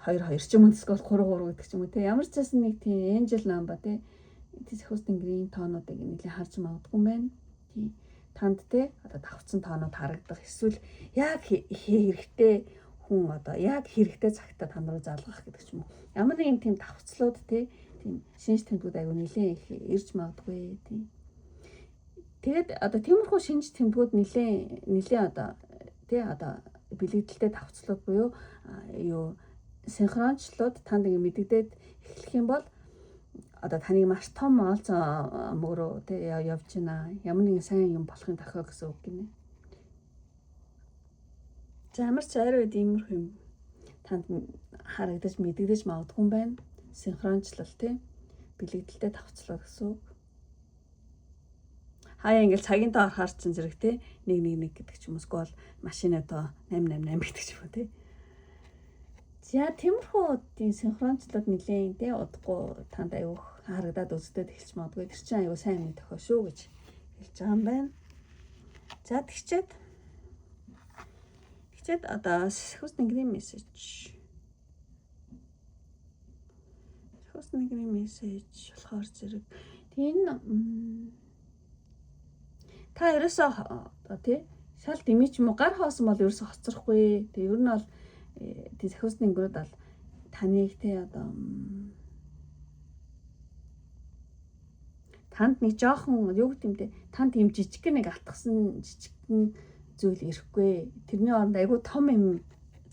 2 ч юм уу эсвэл 3 гэдэг ч юм уу тийм ямар ч байсан нэг тийм angel number тийм Зэхүүс тэнгэрийн тоонуудыг нэлээд харж магадгүй юм байна. Тийм танд те одоо давхцсан тоонууд харагдах эсвэл яг хэрэгтэй хүн одоо яг хэрэгтэй цагтаа тань руу залгах гэдэг ч юм уу. Ямар нэгэн тийм давхцлууд те тийм шинж тэмдгүүд аягүй нэлээд их ирж магадгүй тийм. Тэгээд одоо тиймэрхүү шинж тэмдгүүд нэлээд одоо тий одоо бэлэгдэлтэй давхцлууд буюу юу синхрончлууд танд ингэ мэдэгдээд эхлэх юм бол одоо таныг маш том олзон мөрөө тий явж байна. Ямар нэгэн сайн юм болохын дохио гэсэн үг гинэ. За ямар ч арай үед иймэрхүү юм танд харагдаж мэдэгдэж магадгүй юм байна. Синхрончлал тий бэлэгдэлтэй давхцлууд гэсэн үг. Хаяа ингээл цагийн тоо харахаар чинь зэрэг тий 111 гэдэг ч юм уу эсвэл машины тоо 888 гэдэг ч юм уу тий. За тиймэрхүү тийм синхрончлууд нэлээд тий удахгүй танд аюух харагдаад үздэд эхэлж магадгүй. Тэр чинь аюу сайн юм тохио шүү гэж хэлж байгаа юм байна. За тэгчээд одоо Зэхүүс тэнгэрийн мессеж. Зэхүүс тэнгэрийн мессеж болохоор зэрэг энэ та ерөөсөө тий шал дэмий ч юм уу гар хоосон бол ерөөсөө хоцрохгүй. Тэг ер нь бол Зэхүүс тэнгэрүүд бол таныг тий одоо танд нэг жоохон юу гэдэг юм те танд юм жижиг нэг атгсан жижигхэн зүйл ирэхгүй. Тэрний оронд айгүй том юм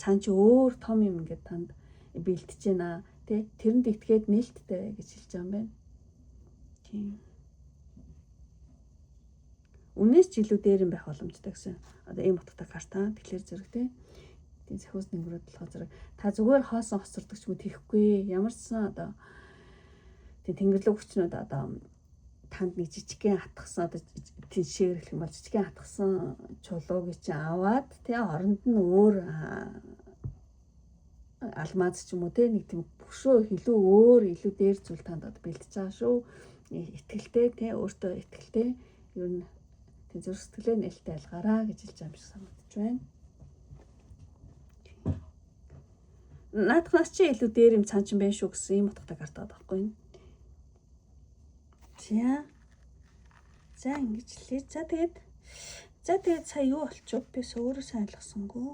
цаан чи өөр том юм ингээд танд бэлтэж байна тий тэрэнд итгээд нээлттэй гэж хэлж байгаа юм байна. Тийм. Үнээс ч илүү дээр юм байх боломжтой гэсэн одоо ийм утгатай карта. Тэгэхээр зэрэг тий тийм Зэхүүс тэнгэрүүд болохоор зэрэг та зүгээр хоосон хоцордог ч юм уу тийхгүй. Ямар ч сан одоо тийм тэнгэрлэг хүчнүүд одоо танд нэг жижигхэн атгсан одоо тэншээр гэх юм бол жижигхэн атгсан чулууг чи аваад тий оронд нь өөр алмаз ч юм уу тий нэг тийм бөшөө илүү өөр илүү дээр зүйл танд одоо бэлтэж байгаа шүү. Итгэлтэй тий өөртөө итгэлтэй ер нь тийм зүрх сэтгэлээ нээлттэй алгаараа гэж хэлж байгаа юм шиг санагдаж байна. Наадхнаас чи илүү дээр юм цаан чин байна шүү гэсэн юм утгатай карта байхгүй юу? За ингэж лээ. За тэгээд сая юу болчих вэ? Би өөрөө сайн ойлгосонгүй.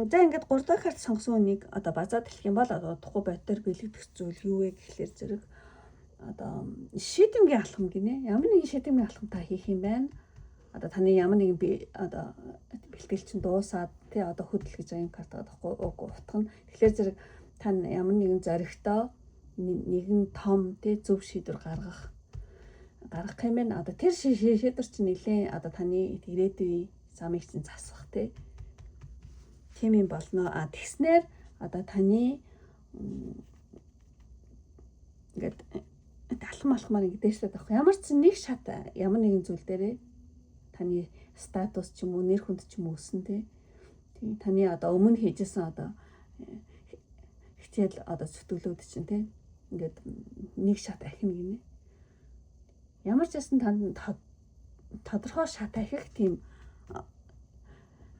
За ингээд 3 дахь карт сонгосон үнийг одоо базаад хэлэх юм бол одоо тухай бодтоор бэлэгдэх зүйл юу вэ гэхлээр зэрэг одоо шийдэмгийн алхам гинэ. Ямар нэгэн шийдэмгийн алхам та хийх юм байна. Одоо таны ямар нэгэн би одоо бэлтгэл чинь дуусаад тий одоо хөдөл гэж аян карт байхгүй утгах нь. Тэгэхээр зэрэг тань ямар нэгэн зоригтой нэгэн том тий зөв шийдвэр гаргах юм байна. Одоо тэр шийдвэр чинь нэлээд одоо таны ирээдүйн замыг чинь засах тий тийм юм болно. Тэгснээр одоо таны ингээд алхмаар ингээд дээшлээд авах. Ямар ч нэг шат ямар нэгэн зүйл дээрээ таны статус ч юм уу нэр хүнд ч юм уу өснө тий. Тийм таны одоо өмнө хийжсэн одоо хичээл одоо зүтгэлүүд чинь тий ингээд нэг шат ахина гинэ. Ямар ч байсан танд тодорхой шат ахих тийм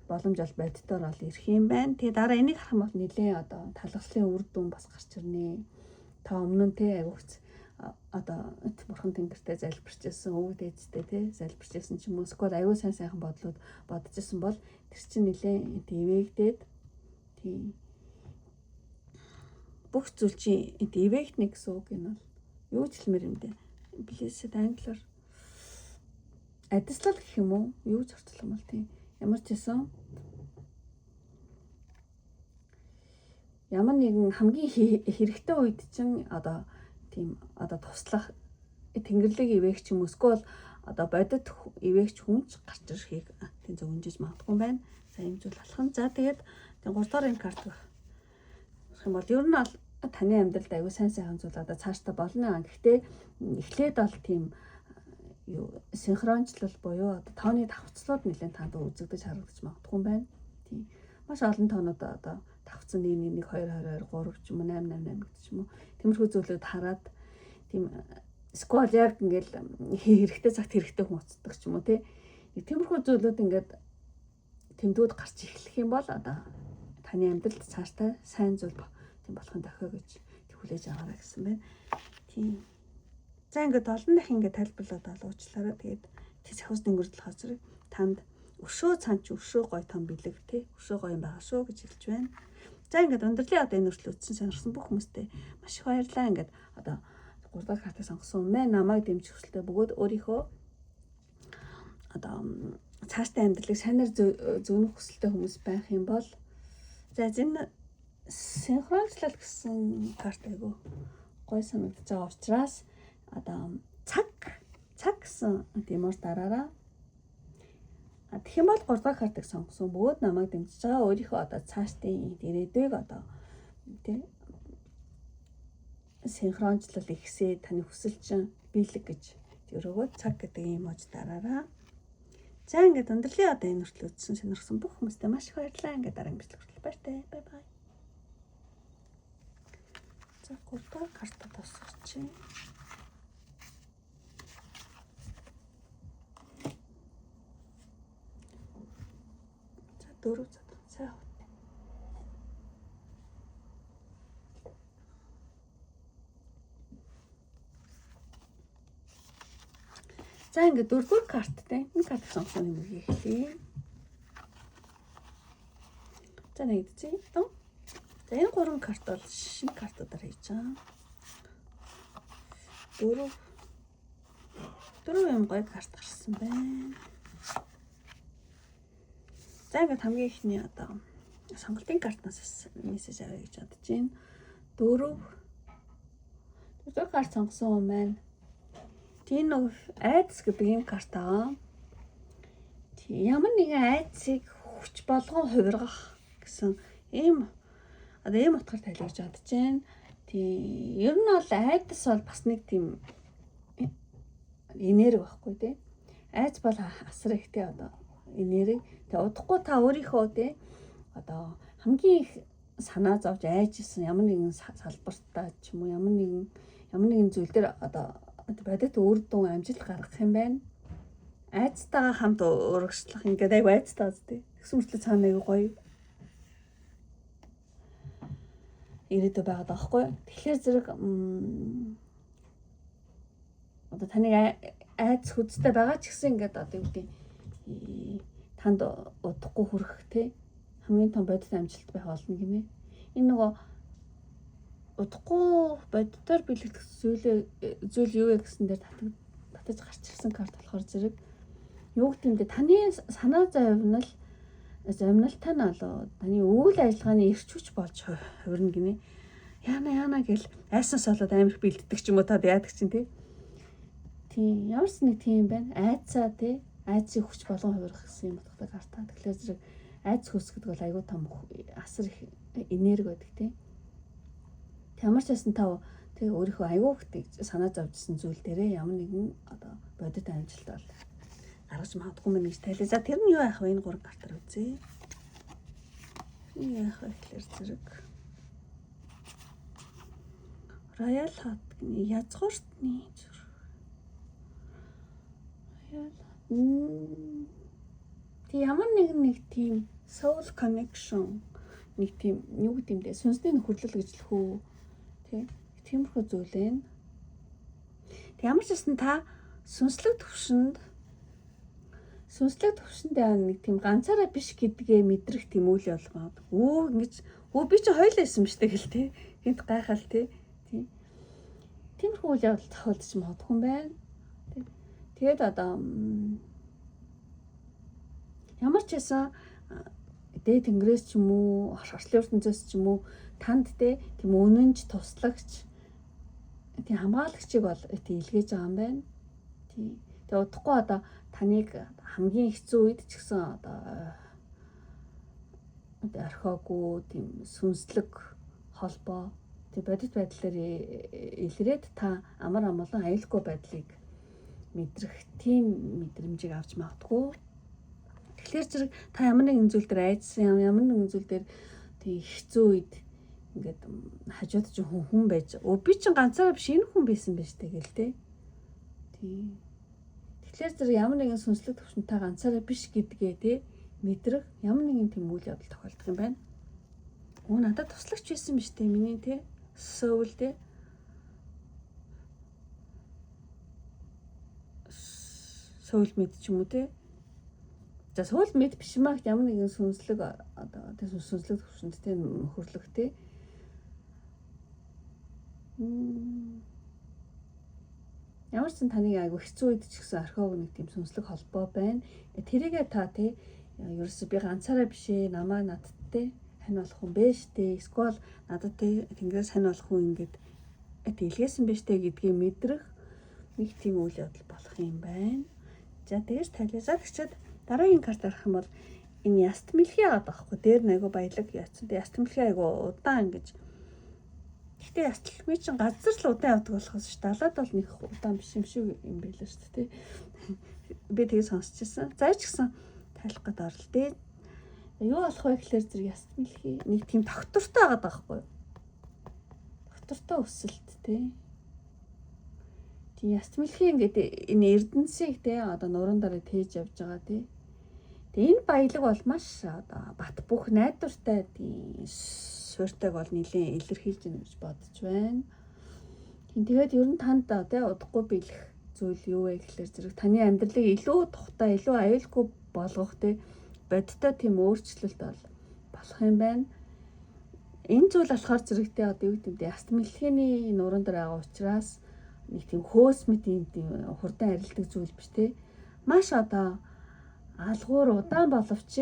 боломж ол боддоор бол ирэх юм байна. Тэгээ дараа энийг харах юм бол нэлээ одоо талгалслын үр дүн бас гарч ирнэ. Та өмнө нь тий агуугц одоо бурхан тэнгэртэй залбирч ирсэн өвөг дээдтэй тий залбирч ирсэн ч юм уу эсвэл аюу сайхан бодлууд бодож ирсэн бол тэр чинь нэлээ ивэгдээд тий бүх зүйл чинь ивэгтнэ гэсэн үг юм бол юу ч хэлмээр юм дээ. Блэсэд англиар адислал гэх юм уу? Юу зорчлох юм бол тийм. Ямар ч байсан ямар нэгэн хамгийн хэрэгтэй үед чинь одоо тийм одоо туслах тэнгэрлэг ивэгч юм эсвэл одоо бодит ивэгч хүнч гарч ирэхийг тийм зөвөнжиж магадгүй байна. За юм зүйл алхам. За тэгээд 3 дахь энэ карт гэх юм бол ер нь бол таны амьдралд аюу сайн зүйл одоо цаашдаа болно. Гэхдээ эхлээд бол тийм синхрончлол буюу одоо тооны давхцлууд нэлээд танд үзэгдэж харагдаж магадгүй юм байна. Тийм. Маш олон тоонууд одоо давхцсан 1 1 2 2 2 3 ч юм уу 8 8 8 гэдэг ч юм уу. Тиймэрхүү зүйлүүд хараад тийм сквал яг ингээл хэрэгтэй цагт хэрэгтэй хүн уцдаг ч юм уу тий. Тиймэрхүү зүйлүүд ингээд тэмдгүүд гарч эхлэх юм бол одоо таны амьдралд цаашдаа сайн зүйл тийм болохын дохио гэж хүлээж аваарай гэсэн байна. Тийм. За ингээд олон дахин ингээд тайлбарлаад уучлаарай. Тэгээд сахиус дэнгэрдэл хазрыг танд өшөө цанч өшөө гой том бэлэг тий өшөө гоё юм байгаа шүү гэж хэлж байна. За ингээд өндөрлөө одоо энэ үртэл үтсэн сонирхсан бүх хүмүүстээ маш их баярлалаа. Ингээд одоо 3 дахь хартыг сонгосон мэ намайг дэмжих хүсэлтэй бөгөөд өөрийнхөө одоо цаашдаа амьдралыг сайнаар зөөнөх хүсэлтэй хүмүүс байх юм бол за энэ синхрончлал гэсэн карт айгу гой санагдаж байгаа учраас одоо цаг гэсэн тиймээс дараараа тэгэх юм бол 3 дахь картыг сонгосон бөгөөд намайг дэмжиж байгаа өөрийнхөө одоо цаашдын ирээдүйг одоо тий синхрончлал ихсээ таны хүсэл чинь биелэг гэж өрөөгөө цаг гэдэг юм ууж дараараа. За ингээд өндөрлөө одоо энэ хүртэл үзсэн сонирхсан бүх хүмүүстээ маш их баярлалаа. Ингээд дараагийн бичлэг хүртэл баяртай. Бай бай. За 3 дахь картаа тасарч. За 4 цаа. За ингээд 4-р карттай энэ картыг сонгосон юм эхлэе. За нэгдсэн. За энэ 3 карт бол шинэ картуудаар хийж байгаа. 4 юм гоё карт гарсан байна. За ингээд хамгийн ихний одоо сонголтын картнаас мессеж авъя гэж бодож байна. 4 карт сонгосон юм байна. Тийм нэг айдас гэдэг юм карт аа. Ямар нэгэн айдсыг хүч болгон хувиргах гэсэн ийм одоо ийм утгаар тайлбарж бодож байна. Тийм ер нь бол айдас бол бас нэг тийм энерги байхгүй тий. Айц бол асар их тий одоо энерги. Тэгээ удахгүй та өөрийнхөө тий одоо хамгийн их санаа зовж айжсэн ямар нэгэн салбартаа ч юм уу ямар нэгэн зүйл дээр одоо бодит үр дүн амжилт гаргах юм байна. Айцтайгаа хамт урагшлах ингээд айгу айцтай үстэй. Тэгсэн мэтлээ цаана айгу гоё ирээдүй байгаад байгаа хгүй. Тэгэхээр зэрэг одоо таныг айц хүчтэй байгаа ч гэсэн ингээд одоо юу гэдэг танд удахгүй хүрэх те хамгийн том бодит амжилт байх болно гинэ. Энэ нөгөө удахгүй бодитоор бэлэгдэх зүйл юу вэ гэсэн дээр татаж гарч ирсэн карт болохоор зэрэг юу гэмдэ таны санаа зовнилтай нь болоо таны үйл ажиллагааны эрч хүч болж хувирна гинэ. Яна гэл айсанс болоод амирх бэлддэг ч юм уу тад яадаг чинь тий. Тийм ямарс нэг тийм байна. Айцаа тий айцыг хүч болгон хувирах гэсэн юм утгатай карта. Тэгэхээр зэрэг айц хүс гэдэг бол аюу том асар их энерги байдаг тий. Ямар ч байсан тав тэг өөрийнхөө аюу их санаа зовжсэн зүйл дээрээ ямар нэгэн одоо бодит амжилт бол гаргаж магадгүй мэн гэж тайлаа. За тэр нь юу яах вэ? Энэ 3 картаар үзье. Энэ яах вэ гэхээр зэрэг Royal Heart гэнэ язгууртны зүрх. Тэг ямар нэг тийм soul connection нэг тийм юу гэдэг юм бэ? Сүнсний нөхөрлөл гэж л хөө тиймэрхүү зүйл ээ. Тэг ямар ч гэсэн та сүнслэг төвшөндөө нэг тийм ганцаараа биш гэдгээ мэдрэх тийм үйл явдал байна. Ингэж би чи хоёлаа исэн мэт гэл тий. Гинт гайхал тий. Тиймэрхүү үйл явдал тохиолдож магадгүй юм байна. Тэгээд одоо ямар ч байсан дээд тэнгэрээс ч юм уу, орчлын ертөнцөөс ч юм уу танд тийм үнэнч туслагч тийм хамгаалагчийг бол тийм илгээж байгаа юм байна. Тийм. Тэгээ удахгүй одоо таныг хамгийн хэцүү үед ч гэсэн одоо орхиогүй тийм сүнслэг холбоо тийм бодит байдлаар илрээд та амар амгалан аюулгүй байдлыг мэдрэх тийм мэдрэмжийг авч магадгүй. Тэгэхээр зэрэг та ямар нэгэн зүйл дээр айдсан, ямар нэгэн зүйл дээр тийм хэцүү үед ингээд хажууд чинь хүн байж би чинь ганцаараа биш энэ хүн байсан байж тэгэл тэ. Тийм. Тэгэхээр зэрэг ямар нэгэн сүнслэг төвшөнд та ганцаараа биш гэдгээ тэ мэдрэх ямар нэгэн тийм үйл явдал тохиолдох юм байна. Надад туслагч байсан биз дээ миний тэ сөүл тэ. Сөүл мэд ч юм уу тэ. За сөүл мэд биш маа ямар нэгэн сүнслэг одоо тэ сүнслэг төвшөнд тэ хөрлөх тэ. Ямар ч таны айгу хэцүү үед ч гэсэн археог нэг тийм сүнслэг холбоо байна. Тэрийгээ та тэ ерөөсөө би ганцаараа биш ээ намаа надтай хань болох хүн байж тээ. Эсвэл надад тэ тэнгэрээс хань болох хүн ингээд илгээсэн байж тээ гэдгийг мэдрэх нэг тийм үйл явдал болох юм байна. За тэгээс тайлбарсаад гэчихэд дараагийн карт арах юм бол энэ яст мэлхий аваад байхгүй. Дээр нэг баялаг яатсан. Яст мэлхий айгу удаан ингэж. Гэтэ ясталгүй чинь газар л удаан явдаг болохоос ш. Далаад бол нэг удаан биш юм шиг юм байлаа ш. Тэ. Би тэгээ сонсчихсан. За ч гэсэн тайлах гээд орл дээ. Юу болох вэ гэхээр зэрэг яст мэлхий нэг тийм тогтвортой байгаад байгаа байхгүй юу? Тогтвортой өсөлт тий. Тийм яст мэлхий ингээд энэ эрдэнсийг тий одоо нуруунд дараа тээж явж байгаа тий. Тэгээ энэ баялаг бол маш одоо бат бүх найдвартай тийм суурьтайг бол нэлээд илэрхийлж байна гэж бодож байна. Тэгээд ер нь танд тий удахгүй биелэх зүйл юу вэ гэхээр зэрэг таны амьдралыг илүү тухтай, илүү аюулгүй болгох тий бодтой тийм өөрчлөлт болох юм байна. Энэ зүйл болохоор зэрэгтэй одоо юу гэдэг яст мэлхийний нуруунд байгаа учраас нэг тийм хөөс мэт юм тийм хурдан арилдаг зүйл биш те. Маш одоо алгуур удаан боловч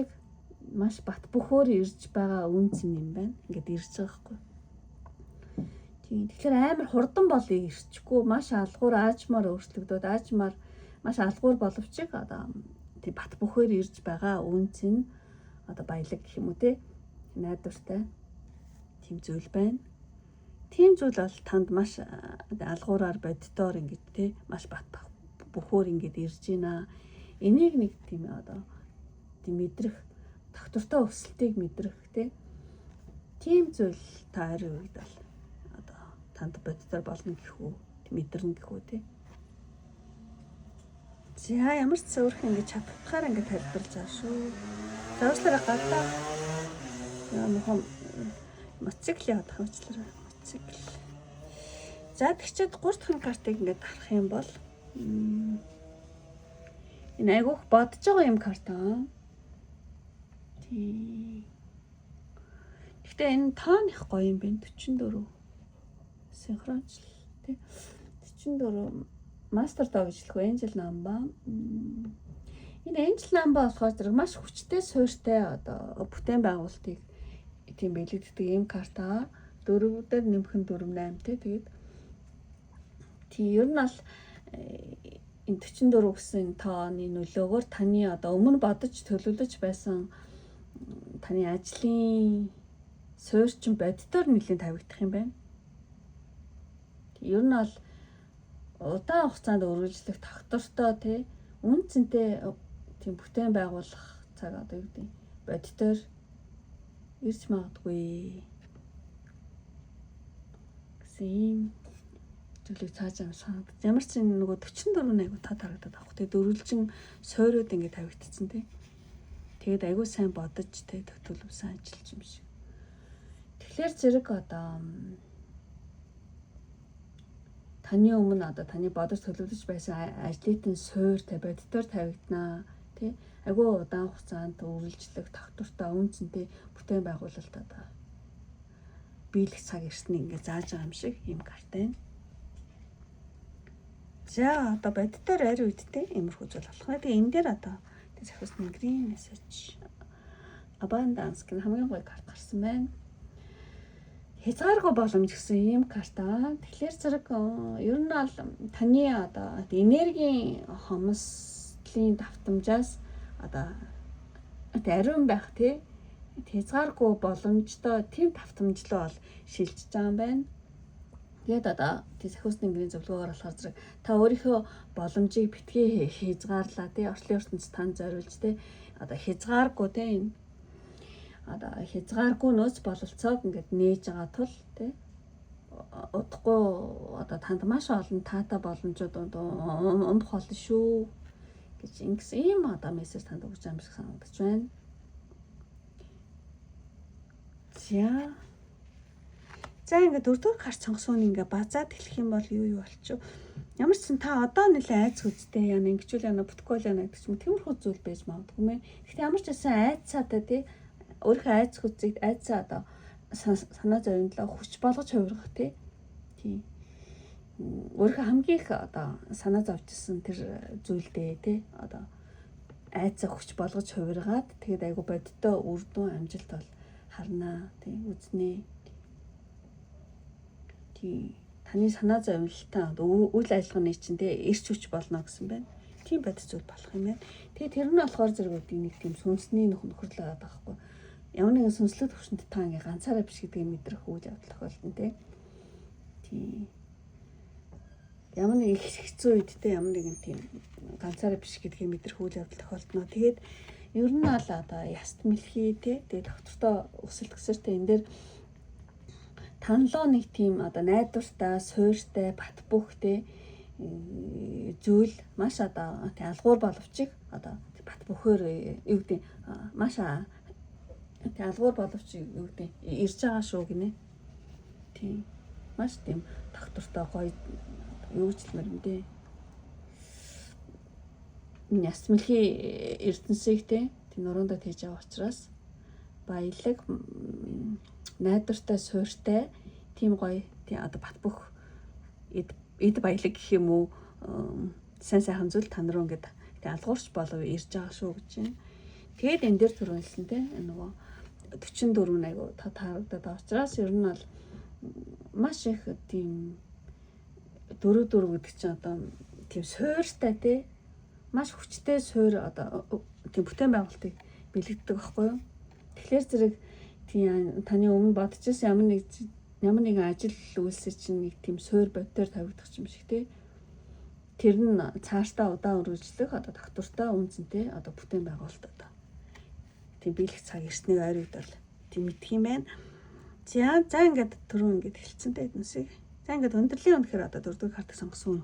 маш бат бөхөөр ирж байгаа үнц юм байна. Ингээд ирж байгаа хгүй. Тийм. Тэгэхээр амар хурдан болыг ирчихгүй маш алгуур аажмаар өөрчлөгдөд аажмаар маш алгуур боловч одоо тий бат бөхөөр ирж байгаа үнц нь одоо баялаг гэх юм уу те найдвартай тийм зүйл байна. Тийм зүйл бол танд маш алгуураар боддоор ингэж те маш бат бөхөөр ингэж ирж байна. Энийг нэг тийм одоо тийм мэдрэх тогтвортой өсөлтийг мэдрэх те тийм зүйл та ари үед бол одоо танд боддоор болно гэх үү мэдэрнэ гэх үү те. За ямар ч зөвөрх ингэж чадхаар ингэ тайлбарлаж байгаа шүү. За уучлаарай гадаа. Яа мотоцикл явах уучлаарай. Мотоцикл. За тэгчээд 3 дахь картыг ингэ харах юм бол энэ айгуух бодож байгаа юм карт аа. Тий. Гэхдээ энэ тооных гоё юм байна 44. Синхронч тий 44 Master Dog гэж хэлэх Angel Number. Энэ Angel Number болохоор зэрэг маш хүчтэй суурьтай одоо бүтээн байгуулалтыг тийм бэлэгддэг юм карта. 4-ээр нэмэх нь 48 тий. Тэгээд тий ер нь бол энэ 44 гэсэн тооны нөлөөгөөр таны одоо өмнө бодож төлөвлөж байсан таны ажлын суурьчин боддоор нэлээд тавигдах юм байна. Ер нь бол удаан хугацаанд үргэлжлэх тогтвортой тий үнцэнтэй тийм бүтээн байгуулах цаг одоо юу гэдэг боддоор ирж магадгүй гэсэн юм зүйлийг цааж байгаа санагдаж. Ямар ч нөгөө 44 айгу та тарагдаад авах тий дөрвөлжин сойроод ингэ тавигдчихсан тий. Тэгээд айгу сайн бодож тий төлөвлөсөн ажиллаж юм шиг. Тэгэхээр зэрэг одоо таны өмнө одоо таны бодож төлөвлөж байсан ажлын суурьтай боддоор тавигданаа тий агуу удаан хугацаанд үргэлжлэх тогтвортой үнцэнтэй бүтээн байгуулалт одоо биелэх цаг ирснийг ингээ зааж байгаа юм шиг юм карт байна. За одоо боддоор ари үедтэй иймэрхүү зүйл болох. Тэгээ энэ дээр одоо захиусны green message abundance гэх хамгийн гоё карт гарсан байна. Хязгааргүй боломж гэсэн ийм карта. Тэгэхээр зэрэг ер нь бол таны одоо энергийн хомслын давтамжаас одоо ариун байх тий хязгааргүй боломжтой тийм давтамжлоо бол шилжиж байгаа юм байна. Тэгээд одоо тий сахиусны гэрийн зөвлөгөөр болохоор зэрэг та өөрийнхөө боломжийг битгий хязгаарлаа тий орчлын ертөнцид тань зориулж тий одоо хязгааргүй тий энэ одоо хязгааргүй нөөц бололцоог ингээд нээж байгаа тул тий удахгүй одоо танд маш олон таатай боломжууд өмх болно шүү гэж ингэсэн ийм одоо мессеж танд өгч байгаа юм шиг санагдаж байна. За ингээд дөрөвдүгээр карт сонгосон нь ингээд базаад эхлэх юм бол юу болчих вэ? Ямар ч сан та одоо нэлээ айц үзтэй яана ингэчүүл яана бүтгэхгүй яана гэдэг ч юм тиймэрхүү зүйл байж магадгүй мэ. Гэхдээ ямар ч сан айцаатай тий өөрийнхөө айц хүзийг айцаа одоо санаа зовлонлоо хүч болгож хувиргах тий. Өөрийнхөө хамгийн их одоо санаа зовжсэн тэр зүйлдээ тий одоо айцаа хүч болгож хувиргаад тэгээд айгу бодиттой үр дүн амжилт бол харнаа тий үзнэ. Таны санаа зовлонтой үйл ажиллагааны чинь тий эрч хүч болно гэсэн байна. Тийм бодис зүйл болох юм байна. Тэгээ тэр нь болохоор зэрэг үүдийг нэг тийм сүнсний нөхөрлөө байгаа байхгүй. Ямар нэгэн сүнслэг төвшөнд та ингээ ганцаараа биш гэдгийг мэдрэх үйл явдал тохиолдно тий. Ямар нэг их хэцүү үед те ямар нэгэн тийм ганцаараа биш гэдгийг мэдрэх үйл явдал тохиолдно. Тэгээд ер нь бол одоо яст мэлхий те тэгээд доктортой өсөлт гэсэртэй энэ дээр танлоо нэг тийм одоо найдвартай, суйртай, бат бөхтэй зүйл маш одоо тий алгуур боловч одоо бат бөхөөр юу гэдэг маш тий алгуур боловч юу гэдэг ирж байгаа шүү гинэ. Тийм маш тийм доктортой гоё юу ч хэлмээр юм дээ. Яс мэлхий ертөнцийг тийм нуруундаа хийж байгаа учраас баялаг найдвартай суйртай тийм гоё тийм одоо бат бөх эд баялаг гэх юм уу сайн сайхан зүйл та нар ингээд тийм алгуурч болов ирж байгаа шүү гэж байна. Тэгээд энэ дээр түрүүлсэн тийм нөгөө 44 айгу таарагдаад байгаа учраас ер нь бол маш их тийм дөрөв гэдэг чинь одоо тийм суйртай тий маш хүчтэй суйр одоо тийм бүтээн байгуулалтыг бэлэгддэг байхгүй юу. Тэгэхээр зэрэг тийм таны өмнө бодож ирсэн ямар нэгэн ажил үйлсээр чинь нэг тийм суйр боддоор тавигдах юм шиг тий. Тэр нь цаашдаа удаан үргэлжлэх одоо доктортой үнцэнтэй одоо бүтээн байгуулалт одоо тийм биелэх цаг ирснийг ойрогдол тийм мэдх юм байна. За ингээд түрүү ингээд хэлцэн дээ эднэсийг. За ингээд өндөрлөлийн үнэхээр одоо дөрөвдүгээр картыг сонгосон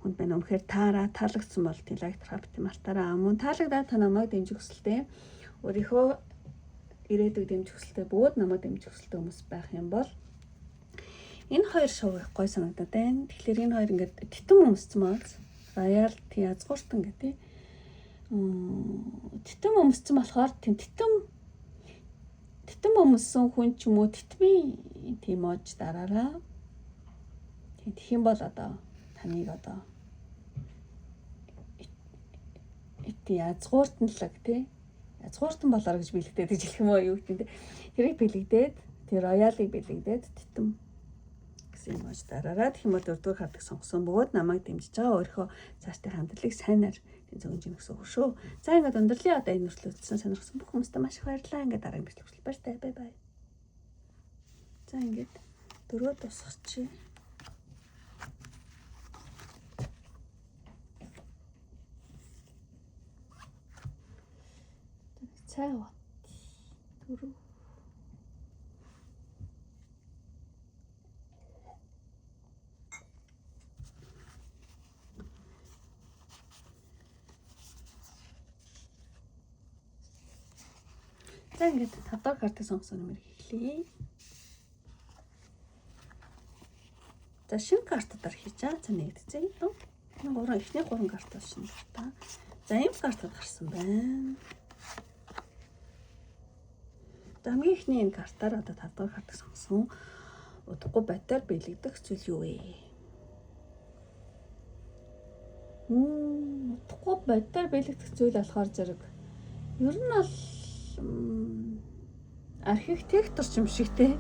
хүнд байна. Үнэхээр таалагдсан бол тийм лайк тархапт мартаараа мөн таалагдаад та намайг дэмжих хүсэлтэй өөрийнхөө ирээдүйг дэмжих хүсэлтэй бөгөөд намайг дэмжих хүсэлтэй хүмүүс байх юм бол энэ хоёр шоу их гой санагдаад байна. Тэгэхээр энэ хоёр ингээд титэм өмссөн мааз роял тий язгууртан гэдэг титэм өмссөн болохоор тийм титэм өмссөн хүн ч юм уу титмийн тийм ож дараараа тэгэх юм бол одоо таныг одоо язгууртанлаг тий язгууртан болоор гэж бэлэгдээд гэж хэлэх юм уу юу гэдэг тэрийг бэлэгдээд тэр роялыг бэлэгдээд титэм гэсэн юм ож дараараа тэгэх юм бол дөрөвдүгээр картыг сонгосон бөгөөд намайг дэмжиж байгаа өөрийнхөө цаашдын хамтлагийг сайнаар зөнгөж ийн гэсэн үг шүү. За ингээд өндөрлөлийн одоо энэ нүрслэлтсэн сонирхсан бүх хүмүүстээ маш их баярлалаа. Ингээд дараагийн бичлэг хүртэл баяртай. Бай бай. За ингээд дөрөв тусгачих. Цай бат. Дөрөв. За ингээд 5 дахь картыг сонгосон нэмэр эхлэе. За шинэ картуудаар хийчаа. За нэгдсэн. Эхний 3 карт шинэ карта. За ийм картууд гарсан байна. За хамгийн эхний энэ картаар одоо 5 дахь картыг сонгосон. Удахгүй бодоор бэлэгдэх зүйл юу вэ? Удахгүй бодоор бэлэгдэх зүйл болохоор зэрэг ер нь бол архитектор юм шиг те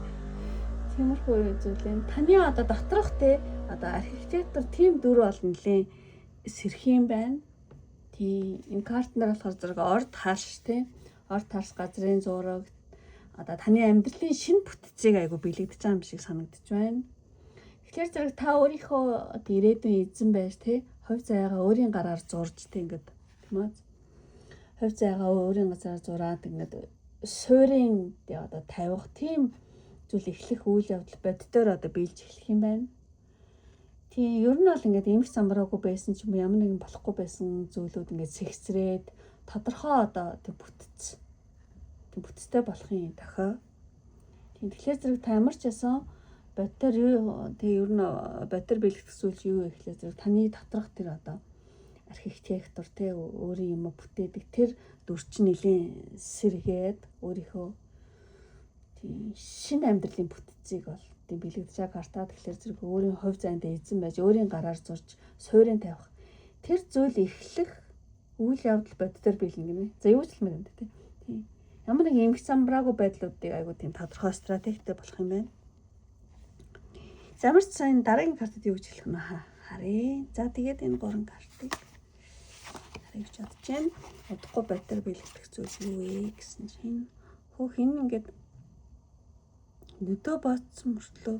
тиймэрхүү зүйл юм. Таны одоо доторх те одоо архитектор тийм дүр бол нэлээ сэрхийн байна. Тийм энэ карт нар болохоор зэрэг орд харш те орд харш газрын зураг одоо таны амьдралын шинэ бүтцийг айгу бэлэгдэж байгаа юм шиг санагдаж байна. Тэгэхээр зэрэг та өөрийнхөө ирээдүйн эзэн байж тий хувь заяагаа өөрийн гараар зурж тий ингээд тийм үү? Хувь заяагаа өөрийн газаар зураад ингээд суурийн одоо тавих тийм зүйл эхлэх үйл явдал боддоор одоо биелж эхлэх юм байна. Тийм ер нь бол ингээд эмх самбараагүй байсан ч юм ямар нэгэн болохгүй байсан зүйлүүд ингээд сэгсрээд тодорхой одоо тийм бүтцтэй болохын дохио. Тийм тэгэхээр зэрэг та ямар ч ясан боддоор юу тийм ер нь боддоор биелэх зүйл юу ихлээр зэрэг таны доторх тэр одоо архитектур тий өөрийн юм бүтээдэг тэр дүрч нэлийн сэргээд өөрийнхөө тийм шинэ амьдралын бүтцийг бол тийм бэлэгдэж байгаа картаа тэгэхээр зэрэг өөрийн хувь зайд эзэн байж өөрийн гараар зурж суурийн тавих тэр зүйл эхлэх үйл явдал боддоор биелнэ гинэ. За юу ч хэлмээр юм дээ тийм. Ямар нэг эмх самбраагүй байдлуудыг айгуу тийм тодорхой стратегтэй болох юм байна. За ямар ч сайн дараагийн картад юу гэж хэлэх нь харъя. За тэгээд энэ 3 картыг харъя гэж бодож байна. Удахгүй боддоор биелэгдэх зүйл юу вэ гэсэн чинь хин ингээд нүдөө бооцсон мөртлөө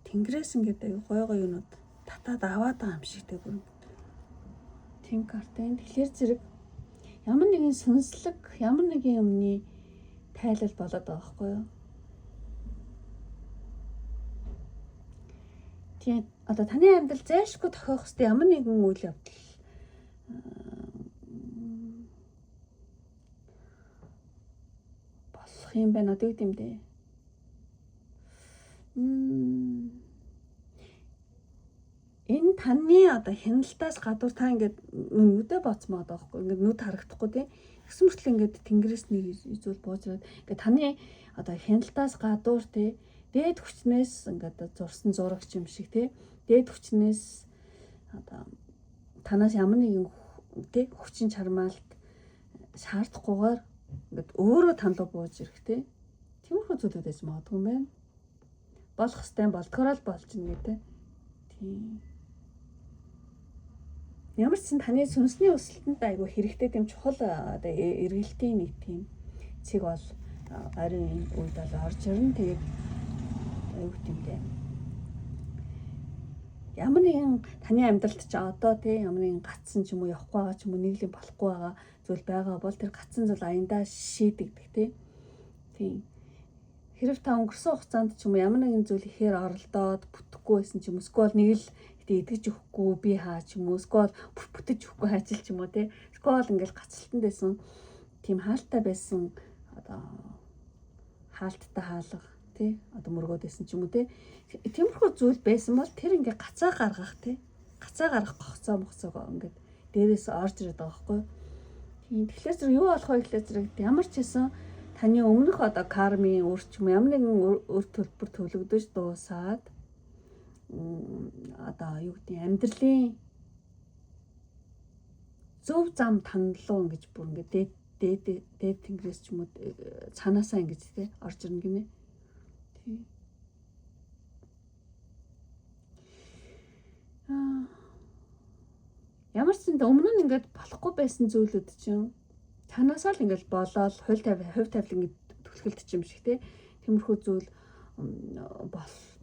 тэнгэрээс ингээд аюу гой юунууд татаад аваад байгаа юм шиг тэг бүр тийм картын. Тэгэхээр зэрэг ямар нэгэн сүнслэг ямар нэгэн юмны тайлал болоод байгаа байхгүй юу? Тийм одоо таны амьдрал зайлшгүй тохиох хэвээр ямар нэгэн үйл явдал болох юм байна. Одоо юу гэдэм бэ? Энэ таны одоо хяналтаас гадуур та ингээд нүдэ боцмоод байгаа байхгүй ингээд нүд харагдахгүй тийм гэсэн мөртлөө ингээд тэнгэрээс нэг зүйл буужраад ингээд таны одоо хяналтаас гадуур тийм дээд хүчнээс ингээд зурсан зурагч юм шиг тийм дээд хүчнээс одоо танаас ямар нэгэн тийм хүчин чармаалт шаардахгүйгээр ингээд өөрөө танлуу бууж ирэх тийм тиймэрхүү зүйлүүдээс магадгүй юм байна. Болох хэвээр болдгороо л болж ин гэдэг тийм. Ямар ч сан таны сүнсний өсөлтөнд айгүй хэрэгтэй тийм чухал одоо эргэлтийн нэг тийм цэг бол ойрын үед бол орж ирнэ. Тэгээд аюу гэмтэй. Ямар нэгэн таны амьдралд ч одоо тийм ямар нэгэн гацсан ч юм уу явахгүй байгаа ч юм уу нийлэн болохгүй байгаа зүйл байгаа бол тэр гацсан зүйл аяндаа шийдэгдэх тийм. Хэрэг та өнгөрсөн хугацаанд ч юм уу ямар нэгэн зүйл ихээр оролдоод бүтэхгүй байсан ч юм уу эсвэл нэг л идэж өгөхгүй би хаа ч юм уу эсвэл бүтэж өгөхгүй ажил ч юм уу те эсвэл ингээл гацалтан байсан тийм хаалттай байсан одоо хаалттай хаалга те одоо мөргөөд байсан ч юм уу те тиймэрхүү зүйл байсан бол тэр ингээ гацаа гаргах те гацаа гаргах гохцоо мохцоогоо ингээд дээрээс орж ирээд байгаа байхгүй тийм тэгэхээр зэрэг юу болох вэ гэхлээр зэрэг ямар ч хэсэн таны өмнөх одоо кармын үрчим ямар нэгэн өр төлбөр төлөгдөж дуусаад одоо юу гэдэг амьдралын зөв зам танилуу ингэж бүр ингээд дээд тэнгэрээс ч юм уу цаанаасаа ингэж тий орж ирнэ гинэ. Тий. Ямар ч зэнд өмнө нь ингээд болохгүй байсан зүйлүүд чинь цаанаасаа л ингээд болоод хувь тавилан ингээд түлхэлт ч юм шиг тий. Тиймэрхүү зүйл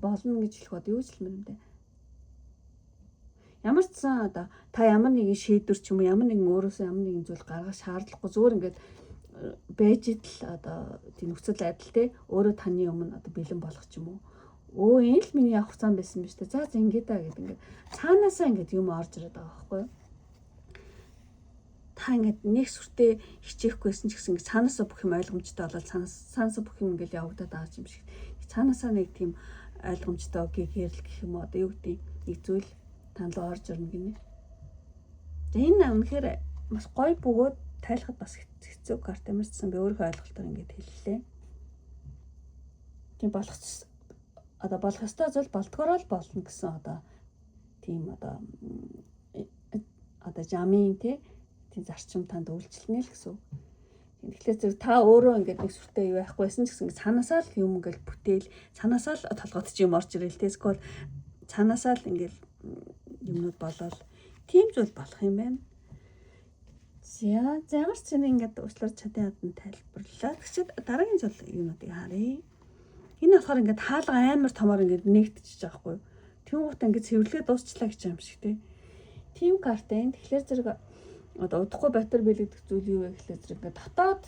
болно гэж хэлэх бод юу ч юм бэ? Ямар ч сан одоо та ямар нэгэн шийдвэр ч юм уу ямар нэгэн өөрөөсөө ямар нэгэн зүйл гаргах шаардлагагүй зүгээр ингээд байж идэл одоо тийм нөхцөл байдал те өөрөө таны өмнө одоо бэлэн болох ч юм уу. Энэ л миний явах цаан байсан биз дээ. За ингээд аа гэдэг ингээд цаанаасаа ингээд юм орж ирээд байгаа байхгүй юу? Та ингээд нэг сүртэй хичээхгүйсэн ч гэсэн ингээд цаанаасаа бүх юм ойлгомжтой болоод цаанаасаа бүх юм ингээд явагдаад байгаа юм шиг. Цаанаасаа нэг тийм ойлгомжтой гэрэл гэх юм уу одоо юу гэдэг нэг зүйл танлуу орж ирнэ гинэ. За энэ үнэхээр маш гоё бөгөөд тайлахад бас хэцүү карт юмарчсан би өөрөө ойлголтоор ингээд хэллээ. Тийм болох ёстой зүйл болдгороо л болно гэсэн одоо тийм одоо жамын тийм зарчим танд үйлчлэнэ л гэсэн. Тэгэхээр зөв та өөрөө ингээд нэг сүртэй юу яахгүйсэн ч гэсэн цаанаасаа л юм ингээд бүтээл цаанаасаа л толгойд ч юм орж ирэл тийм эсвэл цаанаасаа л ингээд юмнууд болоод тийм зүйл болох юм байна. За ямар ч юм ингээд уучлаарай чадсан хаданд тайлбарлаа. Тэгчээд дараагийн зүйл юунуудыг харъя. Энэ болохоор ингээд хаалга амар томоор ингээд нэгтчихэж байгаа хгүй. Тэнгуут ингээд цэвэрлэгээ дуусчлаа гэж юм шиг тий. Тим карт энэ тэгэхээр зэрэг одоо удахгүй батар бэлэгдэх зүйл юу вэ гэхлээр зэрэг ингээд дотоод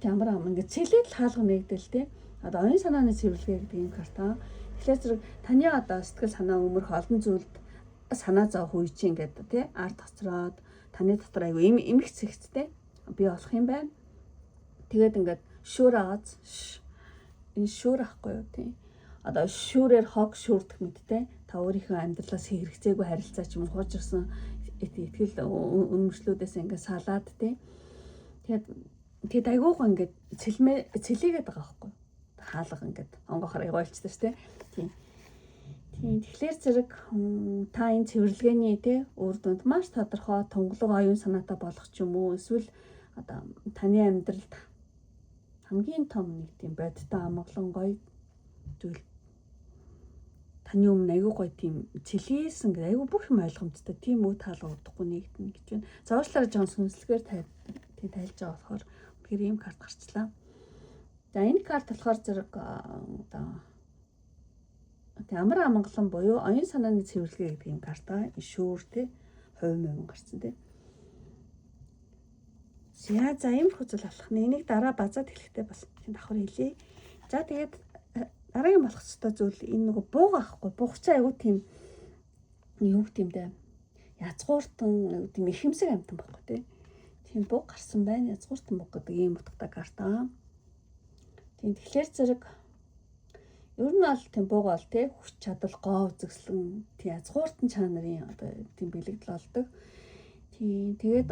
ямар ам ингээд цэлээд хаалга нэгдэл тий. Одоо оюун санааны цэвэрлэгээ гэдэг юм карта. Тэгэхээр зэрэг таны одоо сэтгэл санаа өмөрх олон зүйлд санаа зов хүй чи ингээд тий ард тоцроод таны дотор айгу эмх цэгцтэй би болох юм байна. Тэгээд ингээд шүүр ааз энэ шүүр ахгүй юу тий. Одоо шүүрээр хог шүүрдэх мэдтэй та өөрийнхөө амьдралаас хэрэгцээгүй харилцаа ч юм уу хуужирсан итгэл үнэмшлүүдээс ингээд салаад тий. Тэгээд айгуугаа ингээд цэлээгээд байгаа байхгүй. Хаалга ингээд онгохоор ягуулчдаг шүү тий. Тийм тэгэхээр зэрэг та энэ цэвэрлэгээний тий үр дүнд маш тодорхой тунгалаг оюун санаатай болох ч юм уу эсвэл одоо таны амьдралд хамгийн том нэг тийм бодиттой амгалан гоё зүйл таны өмнө аягүй гоё тийм цэлээсэн гэдэг аягүй бүх юм ойлгомжтой тийм үе таалга удахгүй нэгдэнэ гэж байна. За уучлаарай жоон сүнслэгээр тийм тайлж байгаа болохоор тэгэхээр ийм карт гарчлаа. За энэ карт болохоор зэрэг одоо амар амгалан буюу оюун санааны цэвэрлэгээ гэдэг юм карта шүүр тий хувь гарсан тий. За ийм хүзэл болох нь энийг дараа базаад хэлэхдээ бас тийм давхар хэлье. За тэгээд дараагийн болох ёстой зүйл энэ нөгөө бууг аахгүй буугчаа аягүй тийм юу гэмдэ язгууртан тийм ихэмсэг амтан байхгүй тий. Тийм бууг гарсан байна. Язгууртан бууг гэдэг ийм утгатай карта. Тийм тэгэхээр зэрэг ер нь аль тийм бууг бол тий хүч чадал гоо үзэсгэлэн тий язгууртан чанарын одоо тийм бэлэгдэл болдог. Тийм тэгээд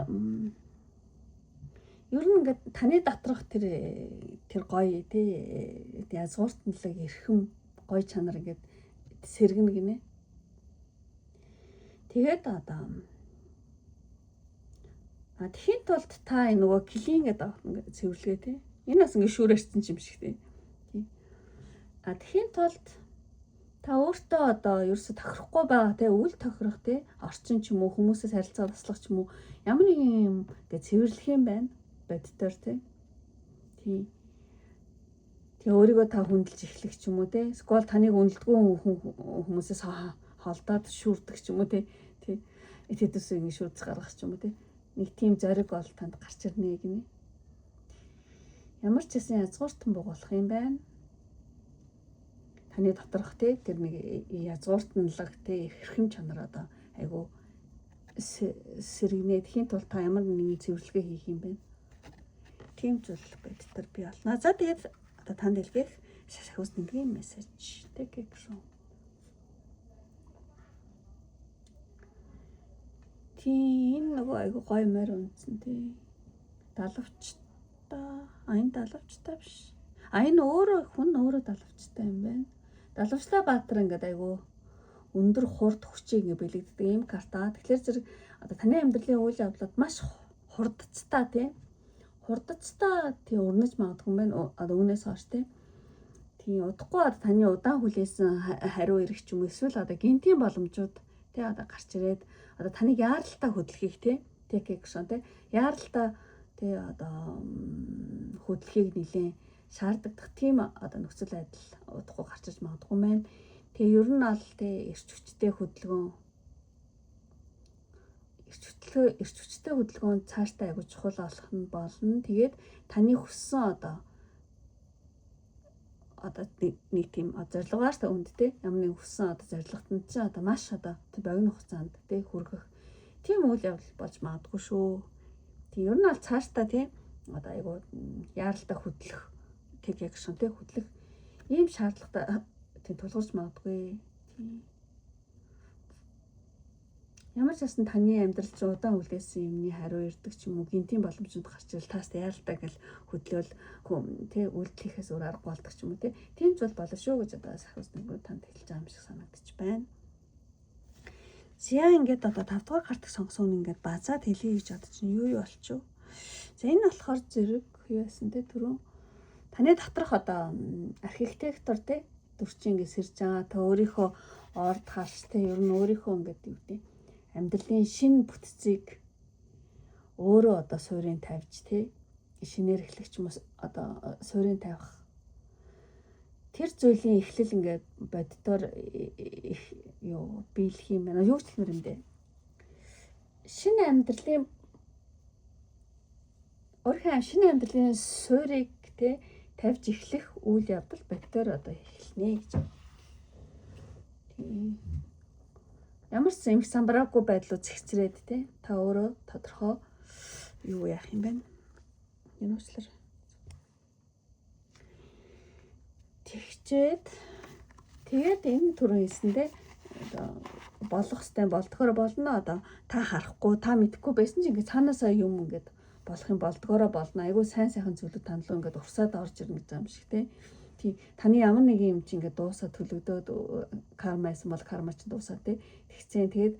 ер нь ингээд таны доторх тэр гоё тий язгууртанлаг эрхэм гоё чанар ингээд сэргэнэ гинэ. Тэгээд одоо тэхийн тулд та энэ нөгөө клин гэдэг цэвэрлэгээ тий. Энэ бас ингээд шүүрэрсэн юм шиг тий. Тэхийн тулд та өөртөө одоо ерөөсө тохирохгүй байгаа тий үл тохирох тий орчин ч юм уу хүмүүсээс харилцаа туслах ч юм уу ямар нэгэн юм гэж цэвэрлэх юм байна. Бодтоор тий. Тэгээ өөрийгөө та хүндэлж эхлэх ч юм уу тий. Эсвэл таныг үнэлдэггүй хүмүүсээс холдоод шүүрдэг ч юм уу тий. Эцэдээс ингэ шүүрц гаргах ч юм уу тий. Нэг тийм зориг бол танд гарч ирнэ гинэ. Ямар ч гэсэн язгууртан бууг болох юм байна. Таны доторх тий тэр нэг язгууртанлаг тий эрхэм чанар одоо айгу сэргэнэ. Тэхийн тулд та ямар нэгэн цэвэрлэгээ хийх юм бэ? Тийм зүйл бодтоор би болно. За тэгээд одоо танд хэлгэх сахиус нэгэн мессеж тэг гэсэн. Тийм нөгөө айгу гоё морь үнсэн тий. Далавчтай энэ далавчтай биш. Энэ хүн өөрөө далавчтай юм байна. Далавчлаа Баатар ингээд айгу өндөр хурд хүчийг ингээд бэлэгддэг юм карта. Тэгэхээр зэрэг одоо таны амьдралын үйл явдлууд маш хурдцтай тий. Хурдцтай тий өрнөж магадгүй юм байна. Одоо үүнээс хойш тий. Тийм удахгүй одоо таны удаан хүлээсэн хариу ирэх ч юм уу эсвэл одоо гинтийн боломжууд тий одоо гарч ирээд одоо таныг яаралтай хөдөлгөхийг тий гэсэн тий яаралтай тий одоо хөдөлгөхийг нэлээд шаарддаг тийм одоо нөхцөл байдал удахгүй гарч иж магадгүй байна. Тэгээ ер нь аль тий эрч хүчтэй хөдөлгөөн цааштай аягүй чухал болох нь болно. Тэгээд таны хүссэн одоо нэг тийм зорилгогаар та үнд тий ямар нэг хүссэн одоо зорилготод чи одоо маш одоо богино хугацаанд тий хүргэх тийм үйл явдал болж магадгүй шүү. Тэг ер нь аль цааштай тий одоо аягүй яаралтай хөдлөх гэсэн тий хөдлөх ийм шаардлагатай тий тулгарч магадгүй. Ямар ч байсан таны амьдрал чинь удаан үлдээсэн юмны хариу ирдэг ч юм уу гинтийн боломжууд гарч ирэл таас яаралтай гэл хөдлөөл тий үйлдэлхээс өөр арга болдог ч юм уу тий тийм зүйл болно шүү гэж одоо сахиус нэнгүү танд хэлж байгаа юм шиг санагдчих байна. Зя ингээд одоо 5 дугаар картыг сонгосон ингээд базаад хэлье гэж бодож чинь юу болчих вэ? За энэ болохоор зэрэг яасан тий түрүү таны доторх одоо архитектор тий дүрчин ингээд сэрж байгаа та өөрийнхөө орд харш тий ер нь өөрийнхөө ингээд юу тий амьдралын шинэ бүтцийг өөрөө одоо суурийн тавьж тий шинээр эхлэх ч юм уу одоо суурийн тавих тэр зүйлийн эхлэл ингээд боддоор юу биелэх юм байна. Юу ч хэлмэр юм дээ. Шинэ амьдралын шинэ амьдралын суурийг те тавьж эхлэх үйл явдал боддоор одоо эхэлнэ гэж. Тийм. Ямар ч юм самбараагүй байдлуу зэгцрээд те та өөрөө тодорхой юу яах юм бэ? Энэ үслэр тэгээд энэ түрүү хэлсэндээ болох хэвээр болдгоор болно. Одоо та харахгүй, та мэдэхгүй байсан ч ингээд цаанаасаа юм ингээд болох юм болдгоороо болно. Айгүй сайн зүйлүүд танлуу ингээд урсаад орж ирнэ гэж юм шиг тий. Таны ямар нэгэн юм чи ингээд дуусаа төлөгдөөд карма байсан бол карма ч дуусаа тий. Тэгсэн тэгээд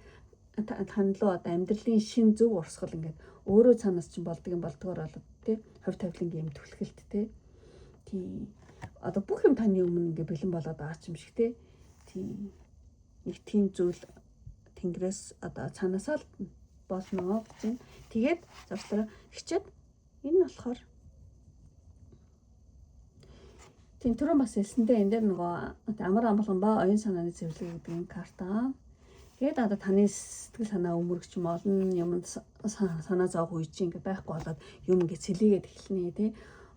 танлуу одоо амьдралын шин зөв урсгал ингээд өөрөө цаанаас ч болдгоор болоод тий. Хувь тавилангийн юм түлхэлт тий. Одоо бүх юм таны өмнө ингээд бэлэн болоод байгаа юм шиг тий. Нэг тийм зүйл тэнгэрээс одоо цаанаасаа болно гэж байна. Тэгээд завчлаараа хичээд энэ нь болохоор тийм түрүү бас хэлсэндээ энэ дээр нөгөө амар амгалан ба оюун санааны цэвэрлэг гэдэг энэ карта. Тэгээд одоо таны сэтгэл санаа өмөргч юм олон юмд санаа зоог үйж ингээд байхгүй болоод юм ингээд цэлийгээд эхэлнэ тий.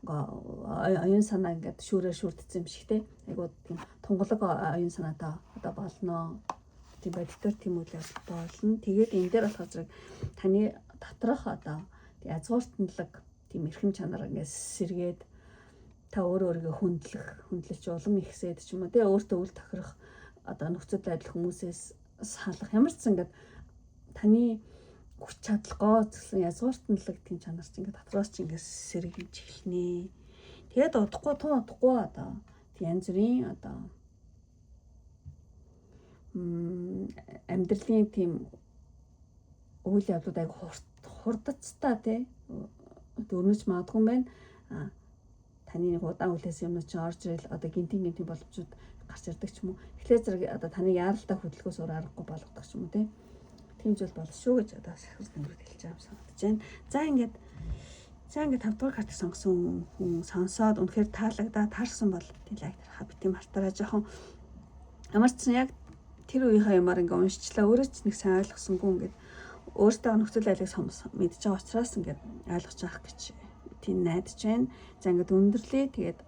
Оюун санаа ингээд шүрдсэн юм шиг тий. Айгуу тийм тунгалаг оюун санаатай одоо болно. Тийм бодитоор тийм үйл явдал болно. Тэгээд энэ дээр болохоор зэрэг таны доторх одоо язгууртанлаг тийм эрхэм чанар ингээд сэргээд та өөрийгөө хүндлэж улам ихсээд ч юм уу тий өөртөө үл тохирох одоо нөхцөл байдал хүмүүсээс салах ямар ч ингээд таны хүч чадал гэсэн язгууртанлаг тийм чанар чинь ингээд дотроос чинь ингээд сэргийж эхэлнэ. Тэгээд удахгүй одоо янз бүрийн одоо амьдралын тийм үйл явдлууд айгу хурдцтай тий өрнөж магадгүй юм байна. Таны нэг удаан хүлээс юмнууд чинь орж ирэл одоо гинтийн боломжууд гарч ирдэг ч юм уу. Тэгэхээр зэрэг одоо таны яаралтай хөдөлгөөс өөр аргагүй болгодог ч юм уу тий. Тийм зүйл болно шүү гэж одоо сахилт нэмрээд хэлж байгаа юм санагдаж байна. За ингээд 5 дугаар картыг сонгосон хүн сонсоод үнэхээр таарсан бол тийм лайк тарахаа битгий мартаарай. Жоохон ямар ч яг тэр үеийнхээ юмар ингээ уншчлаа өөрөө ч нэг сайн ойлгосонгүй ингээд өөртөө нөхцөл байдлыг мэдж байгаа учраас ингээд ойлгож авах гэж тийм найдаж байна. За ингээд өндөрлөө. Тэгээд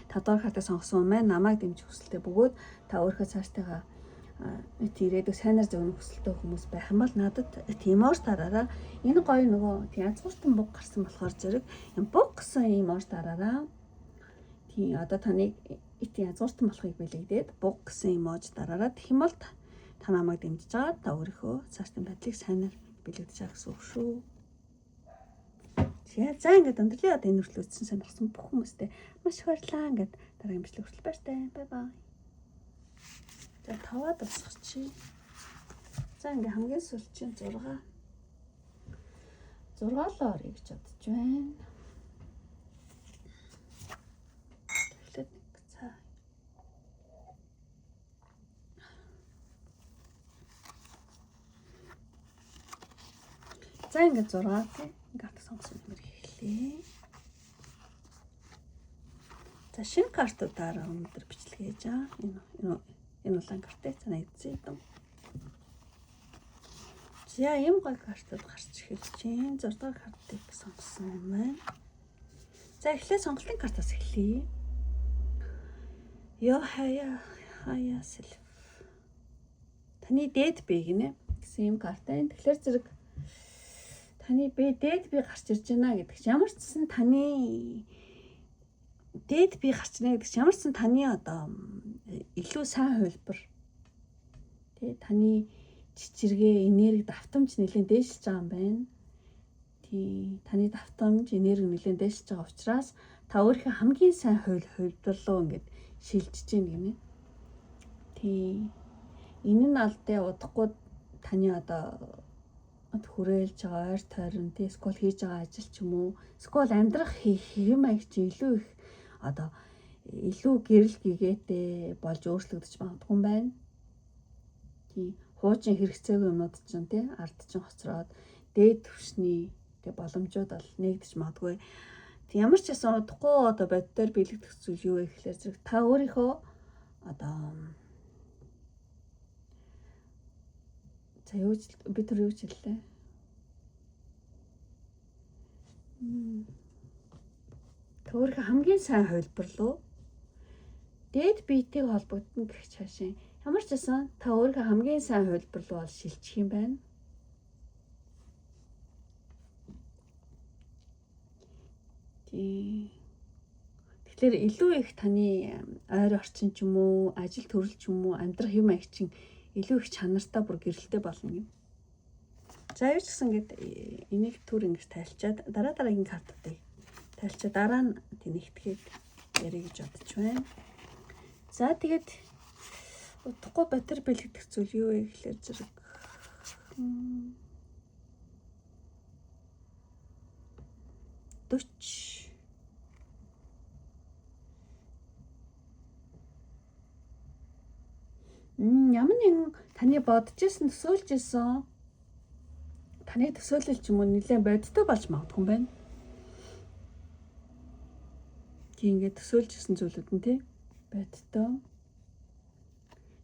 5 дугаар картыг сонгосон маань намайг дэмжих хүсэлтэй бөгөөд та өөрөө цаашдаа ирээдүйг сайнаар зөвнөх хүсэлтэй хүмүүс байх юм бол надад тийм уур тараараа энэ гоё нөгөө тийм язгууртан буг гарсан болохоор зэрэг буг гэсэн ийм уур тараараа тийм одоо таныг тийм язгууртан болохыг бэлэгдээд буг гэсэн ийм ууж дараараа тэгэх юм бол та намайг дэмжиж байгаа та өөрийнхөө цаашдын байдлыг сайнаар бэлэгдэж байгаа гэсэн үг шүү. За ингээд өндөрлөө одоо энэ хүртэл үзсэн сонирхсан бүх хүмүүстээ маш их баярлалаа. Ингээд дараагийн бичлэг хүртэл баяртай. Бай бай. За таваад босгочих. За ингээ хамгийн сүүл чинь 6 л орё гэж бодож байна. Тэгэхлээр нэг цаа. За ингээ 6 тий. Ингээ сонгосон юм эхлэе. За шинэ картуудаараа өнөөдөр бичлэг хийж байгаа. Энэ улаан картыг цаана эзэн юм. За ийм гой картууд гарч эхэлж байна. 6 дахь картыг сонгосон юм байна. За эхлээд сонголтын картаас эхлэе. Yo haya self. Таны дээд би гинэ гэсэн юм карт байна. Тэгэхээр зэрэг таны дээд би гарч ирж байна гэдэг чинь ямар ч гэсэн таны дээд би гарч ирнэ гэдэг чинь ямар ч гэсэн таны одоо илүү сайн хувилбар тий таны чичиргээ энерги давтамж нэлээд дээшилж байгаа юм байна. Тий таны давтамж энерги нэлээд дээшилж байгаа учраас та өөрийнхөө хамгийн сайн хувилбарлуу ингээд шилжиж гин гинэ. Тий энэ нь алдаа удахгүй таны одоо хүрээлж байгаа ойр тойрон тий скол хийж байгаа ажил ч юм уу скол амьдрах хэм маяг чи илүү их одоо илүү гэрэл гэгээтэй болж өөрчлөгдөж магадгүй юм байна. Тий хуучин хэрэгцээгүй юмнууд чинь тий ард чинь хоцроод дээд түвшний тий боломжууд бол нэгдэж магадгүй. Тэг ямар ч байсан удахгүй одоо боддоор биелэгдэх зүйл юу вэ гэхээр зэрэг та өөрийнхөө одоо за юу би тэр юу хэллээ? Та өөрийнхөө хамгийн сайн хувилбар руу дээд биетийг холбогдно гэх цаашаа ямар ч байсан та өөрийнхөө хамгийн сайн хувилбар руу бол шилжих юм байна. Тэгэхээр илүү их таны ойр орчин ч юм уу, ажил төрөл ч юм уу, амьдрах юм аяг чинь илүү их чанартай бүр гэрэлтэй болно юм. За юу ч гэсэн ингээд энийг түр ингэж тайлчаад дараагийн картуудыг тайлчаад дараа нь тэнэгтгэхэд ярих гэж бодож байна. За тэгээд удахгүй батар бэлэгдэх зүйл юу вэ гэхээр зэрэг ямар нэгэн таны бодож исэн төсөөлж исэн таны төсөөлөл ч юм уу нэлээд бодтой болж магадгүй юм байна. Тийм ингээд төсөөлж исэн зүйлүүд нь тий бодтой.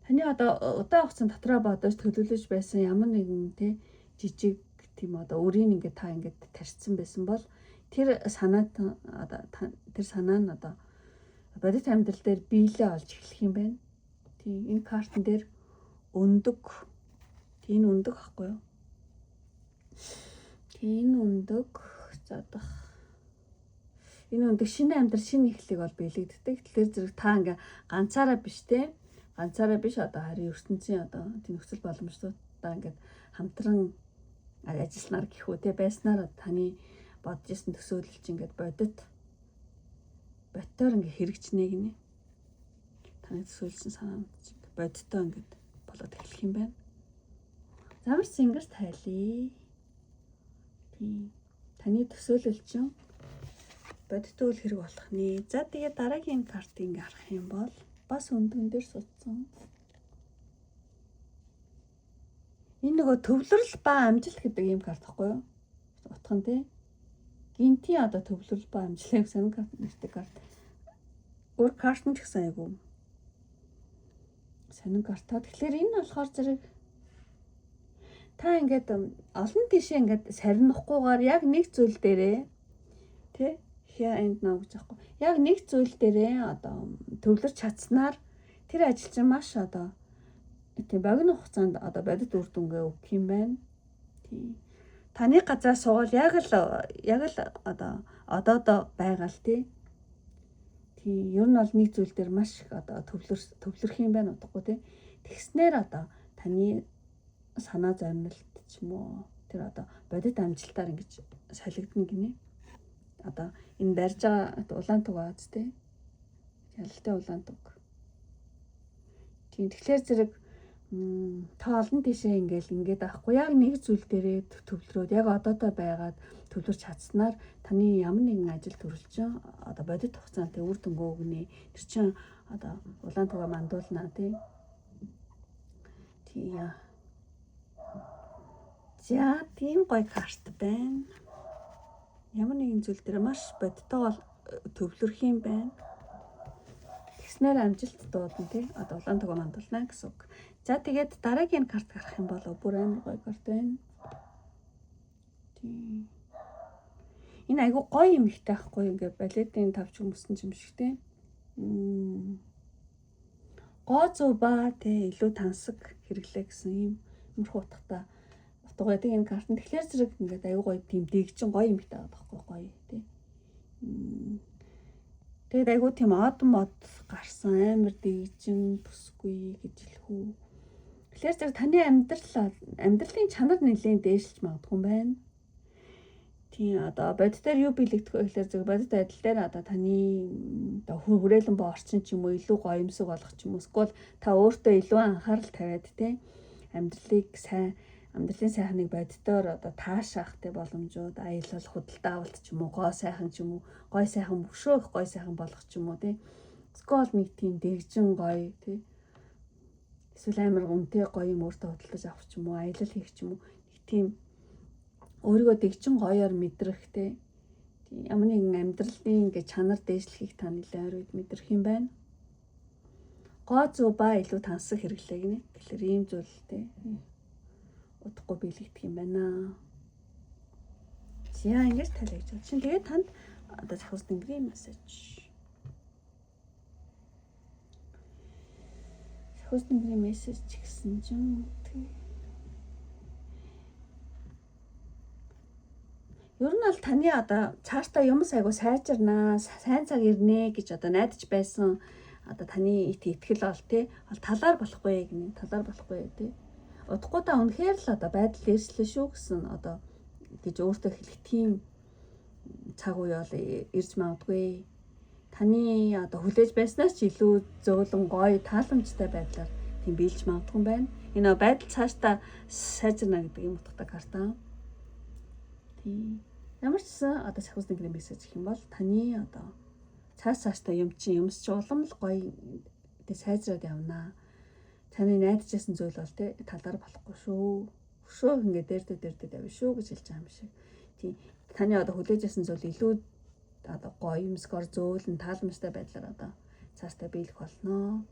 Таны одоо удаан хугацаанд дотроо бодож төлөвлөж байсан ямар нэгэн тий жижиг тийм одоо өрийг ингээд та ингээд тарьсан байсан бол тэр санаа нь одоо бодит амьдрал дээр биелээ олж эхлэх юм байна. Тийм энэ картн дээр өндөг. Тийм өндөг ахгүй юу? Тийм өндөг задах. Энэ өндөг шинэ амьдрал шинэ эхлэлийг бол биелэгддэг. Тэгэхээр зэрэг та ингээ ганцаараа биш те. Ганцаараа биш одоо харин ертөнцийн одоо тийм нөхцөл боломжтойдаа ингээд хамтран ажилласнаар гэх үү те байснаар таны бодож исэн төсөөлөл чинь ингээд бодтоор ингээ хэрэгжнэ гинэ. Таны төсөөлсөн санаа чинь бодтой ингээд болоод эхлэх юм байна. Замарч ингэж тайлъя. Тийм. Таны төсөөлөл чинь бодтой үл хэрэг болох нэ. За тэгээд дараагийн картыг ингээ харах юм бол бас өндгөн дээр суудсан. Энэ нөгөө төвлөрөл ба амжилт гэдэг юм карт байхгүй юу? Утхан тий. Гинтийн одоо төвлөрөл ба амжилт гэсэн карт нэртэй карт. Өөр карт нь ч гэсэн айгу сонин картаа. Тэгэхээр энэ болохоор зэрэг та ингээд олон тишээ ингээд сарнихгүйгээр яг нэг зүйл дээрээ тий here and now гэж аахгүй. Яг нэг зүйл дээрээ одоо төвлөрч чадсанаар тэр ажил чинь маш одоо тийм богино хугацаанд одоо бодит үр дүнгээ өгөх юм байна. Тийм. Таны газар суувал яг л одоо байгаа л тий. Тийм ер нь бол нэг зүйл дээр маш их одоо төвлөрөх юм байна удахгүй тий. Тэгснээр одоо таны санаа зорилт ч юм уу тэр одоо бодит амжилтаар ингэж солигдно гинэ. Одоо энэ барьж байгаа улаан туг ааз тий. Ялалтай улаан туг. Тийм тэгэхээр зэрэг та олон тишээ ингээд авахгүй яг нэг зүйл дээрээ төвлөрөөд яг одоотой байгаад төвлөрч чадсанаар таны ямар нэгэн ажил төрөлчин одоо бодит хугацаанд үр дүнгээ өгнө. Тэр чинь одоо улаан тугаа мандуулна тий. Тийм. За тийм гоё карт байна. Ямар нэгэн зүйл дээр маш бодтойгоо төвлөрөх юм байна. Тэгснээр амжилт дуудана тий. Одоо улаан тугаа мандуулна гэсэн үг. За тэгээд дараагийн карт гарах юм бол бүр амар гоё карт байна. Тийм. Энэ айгу гоё юм ихтэй ахгүй ингээ балетын тавч хүмүүссэн юм шиг тий. Гоо зүү ба тий илүү тансаг хэрэглээ гэсэн юм утгатай утга байдаг энэ карт. Тэгэхээр зэрэг ингээд айгу гоё тийм дэгжин гоё юм ихтэй байгаа байхгүй гоё тий. Тэгээд айгу тийм мод гарсан амар дэгжин төсгүй гэж хэлэх үү. Тэгэхээр зэрэг таны амьдралын чанар нэлээд дээшилж магадгүй юм байна. Тийм одоо бодитоор юу биелэгдэх вэ гэхээр зэрэг бодит адил дээр одоо таны одоо хүрээлэн боо орчин ч юм уу илүү гоёмсог болох ч юм уу эсвэл та өөртөө илүү анхаарал тавиад тий амьдралын сайхныг бодитоор одоо таашаах тий боломжууд аялал худалдаа авалт ч юм уу гой сайхан ч юм уу гой сайхан бөшөөх гой сайхан болох ч юм уу тий эсвэл нэг тийм дэгжин гоё тий эсвэл амар үнэтэй гоё юм өөртөө худалдаж авах ч юм уу аялал хийх ч юм уу нэг тийм өөрийгөө дэгжин гоёор мэдрэх тий Ямар нэгэн амьдралын ингээд чанар дээшлэхийг та нэлээд ойр үед мэдэрх юм байна. Гоо зүг ба илүү тансаг хэрэглээ гинэ. Тэгэхээр ийм зүйл те удахгүй биелэгдэх юм байна. За ингэж талайж байна. Чин тэгээд танд одоо завхус тэнгэрийн мессеж. Завхус тэнгэрийн мессеж гэсэн чинь ер нь бол таны одоо цаашдаа юмс айгу сайжирнаа, сайн цаг ирнэ гэж одоо найдаж байсан одоо таны итгэл бол тий талаар болохгүй гинэ, талаар болохгүй тий. Удахгүй та үнэхээр л одоо байдал эрслээ шүү гэсэн одоо гэж өөртөө хэлэх тийм цаг үе бол ирж магадгүй. Таны одоо хүлээж байснаас ч илүү зөөлөн гоё тааламжтай байдлаар тийм биелж магадгүй юм байна. Энэ байдал цаашдаа сайжирна гэдэг юм утгатай карта. Тийм. Ямар ч гэсэн одоо завхус тэнгэрийн мессеж гэх юм бол таны одоо цаашдаа юмс чи улам л гоё тэ сайжраад явнаа. Таны найдажсэн зүйл бол тэ талаар болохгүй шүү. Өшөө ингээд дээрдээ авна шүү гэж хэлж байгаа юм шиг. Тийм. Таны одоо хүлээжсэн зүйл илүү одоо гоё юмсгор зөөлөн тааламжтай байдлаар одоо цаашдаа биелэх болно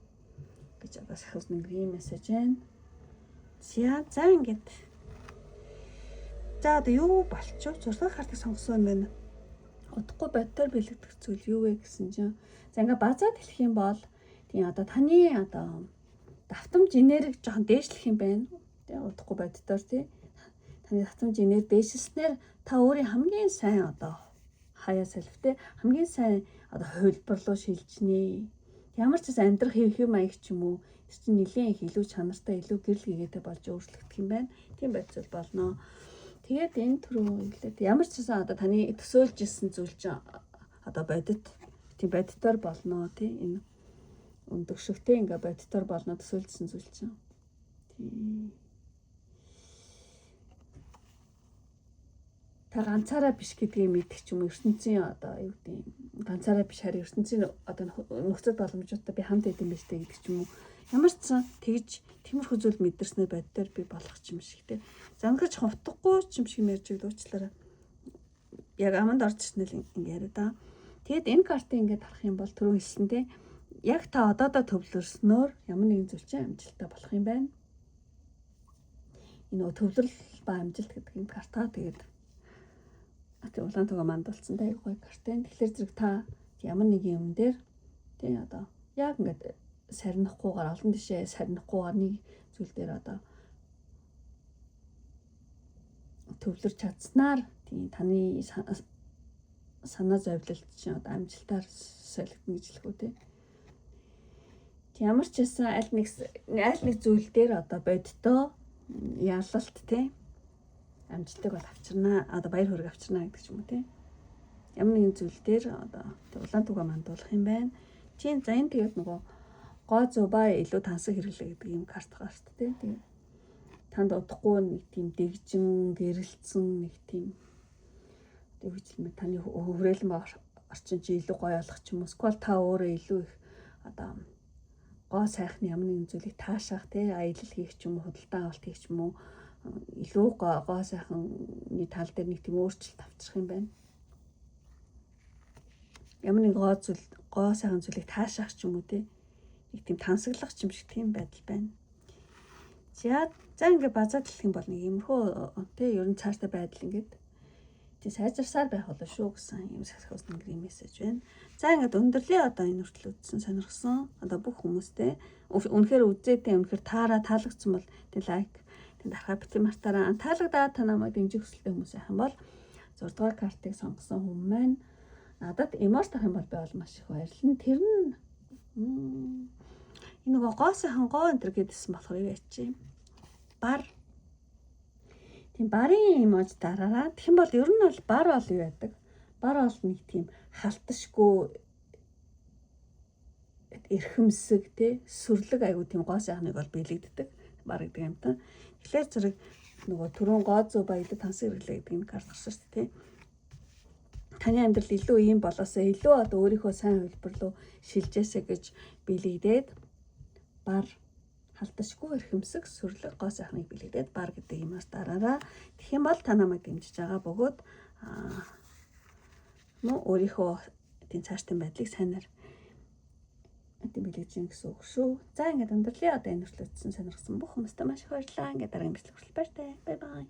гэж одоо завхус тэнгэрийн мессеж байна. За ингээд за одоо юу болчих вэ? 6 дугаар картыг сонгосон юм байна. Удахгүй бодтоор бэлэгдэх зүйл юу вэ гэсэн чинь за ингээ базаад хэлэх юм бол тийм одоо таны одоо давтамж энерги жоохон дээшлэх юм байна. Тэгээ удахгүй бодтоор тий таны давтамж энерги дээшлснээр та өөрийн хамгийн сайн одоо хаяа салфтэй хамгийн сайн одоо хувилбар руу шилжнэ. Ямар ч амьдрах хэв маяг ч юм уу тэр чинь нэлийн их илүү чанартай илүү гэрэл гэгээтэй болж өөрчлөгдөх юм байна. Тийм байцвал болно. Тэгээд энэ түрүү хэлээд ямар ч гэсэн одоо таны төсөөлж ирсэн зүйл чинь одоо бодит тийм бодитоор болно тий энэ өндөгшөгтэй ингээ бодитоор болно төсөөлжсэн зүйл чинь. Тийм. Та ганцаараа биш гэдгийг мэдэх ч юм уу ертөнцийн одоо юу гэдэг ганцаараа биш харин ертөнцийн одоо нөхцөл боломжуудтай би хамт идэм биш гэдэг ч юм уу ямар ч тэгж тиймэрхүү зүйл мэдэрснээр боддоор би болох юм шиг те. За үнэхээр ч ховтохгүй юм шиг мэрж өгдөөчлаараа яг аманд орчихсон л ингэ яриа да. Тэгэд энэ картыг ингээд харах юм бол түрүү хэлсэн те. Яг та одоодоо төвлөрснөөр ямар нэгэн зүйл чинь амжилттай болох юм байна. Энэ төвлөрөл ба амжилт гэдэг юм карта тэгээд улаан туга мандуулсан та яг гоё карта. Тэгэхээр зэрэг та ямар нэгэн юм дээр тий одоо яг ингээд сарнихгүйгээр олон тишээ сарнихгүйгээр нэг зүйл дээр одоо төвлөрч чадсанаар тий таны санаа зовлолт чинь одоо амжилтаар солигдно гэж хэлэх үү тий. Ямар ч байсан аль нэг зүйл дээр одоо бодитоо ялалт тий амжилтыг бол авчирнаа одоо баяр хүрэг авчирнаа гэдэг ч юм уу тий. Ямар нэгэн зүйл дээр одоо улаан туга мандуулах юм байна. Тийм за энэ тэгээд нөгөө гоо зөө ба илүү тансаг хэрэглээ гэдэг юм карт байгаа шүү дээ тий. Танд удахгүй нэг тийм дэгжин гэрэлтсэн нэг тийм тэг үжилмэ таны хөврөөлөн орчин чи илүү гоё болох ч юм уу эсвэл та өөрөө илүү их одоо гоо сайхны ямар нэгэн зүйлийг таашаах тий аялал хийх ч юм уу худалдаа авалт хийх ч юм уу илүү гоо сайхны тал дээр нэг тийм өөрчлөлт авчрах юм байна. Ямар нэг гоо сайхан зүйлийг таашаах ч юм уу тий нэг тийм тансаглах ч юм шиг тийм байдал байна. За ингээд базаад хэлэх юм бол нэг иймэрхүү тий ер нь цааштай байдал ингээд тий сайжирсаар байх болоо шүү гэсэн юм завхус тэнгэрийн мессеж байна. За ингээд өндөрлөө одоо энэ хүртэл үзсэн сонирхсон одоо бүх хүмүүстэй үнэхээр үзээтэй үнэхээр таалагдсан бол тий лайк тий дарахаа бити мартаараа таалагдаад та намайг дэмжих хүсэлтэй хүмүүс байх юм бол 6 дугаар картыг сонгосон хүмүүс маань надад эмоц тах юм бол би бол маш их баярлна. Тэр нь энэ нөгөө гоо сайхан гоо энэ төр гэдсэн болохоор юу ячи бар тийм барын эмоц дараараа тэгэх юм бол ер нь бол бар бол юу байдаг бар бол нэг тийм халташгүй эрхэмсэг тий сүрлэг аягүй тийм гоо сайхныг бол биелэгддэг бар гэдэг юм та. Тэгэхээр зэрэг нөгөө түрүүн гоо зөө ба илүү тансаг хэрэглээ гэдэг юм карт гарсан шүү дээ тий. Таны амьдрал илүү ийм болоосоо илүү одоо өөрийнхөө сайн хувилбар руу шилжээсэ гэж биелэгдээд бар халташгүй эрхэмсэг сүрлэг гоо сайхныг биелэгдээд бар гэдэг юмас дараараа тэгэх юм бол та намайг дэмжиж байгаа бөгөөд мөн өөрийнхөө тийм цаашдын байдлыг сайнаар бэлгэж гин гэсэн үг шүү. За ингээд өндөрлөө одоо энэ хүртэл үзсэн сонирхсан бүх хүмүүстээ маш их баярлалаа. Ингээд дараагийн бичлэг хүртэл баяртай. Бай бай.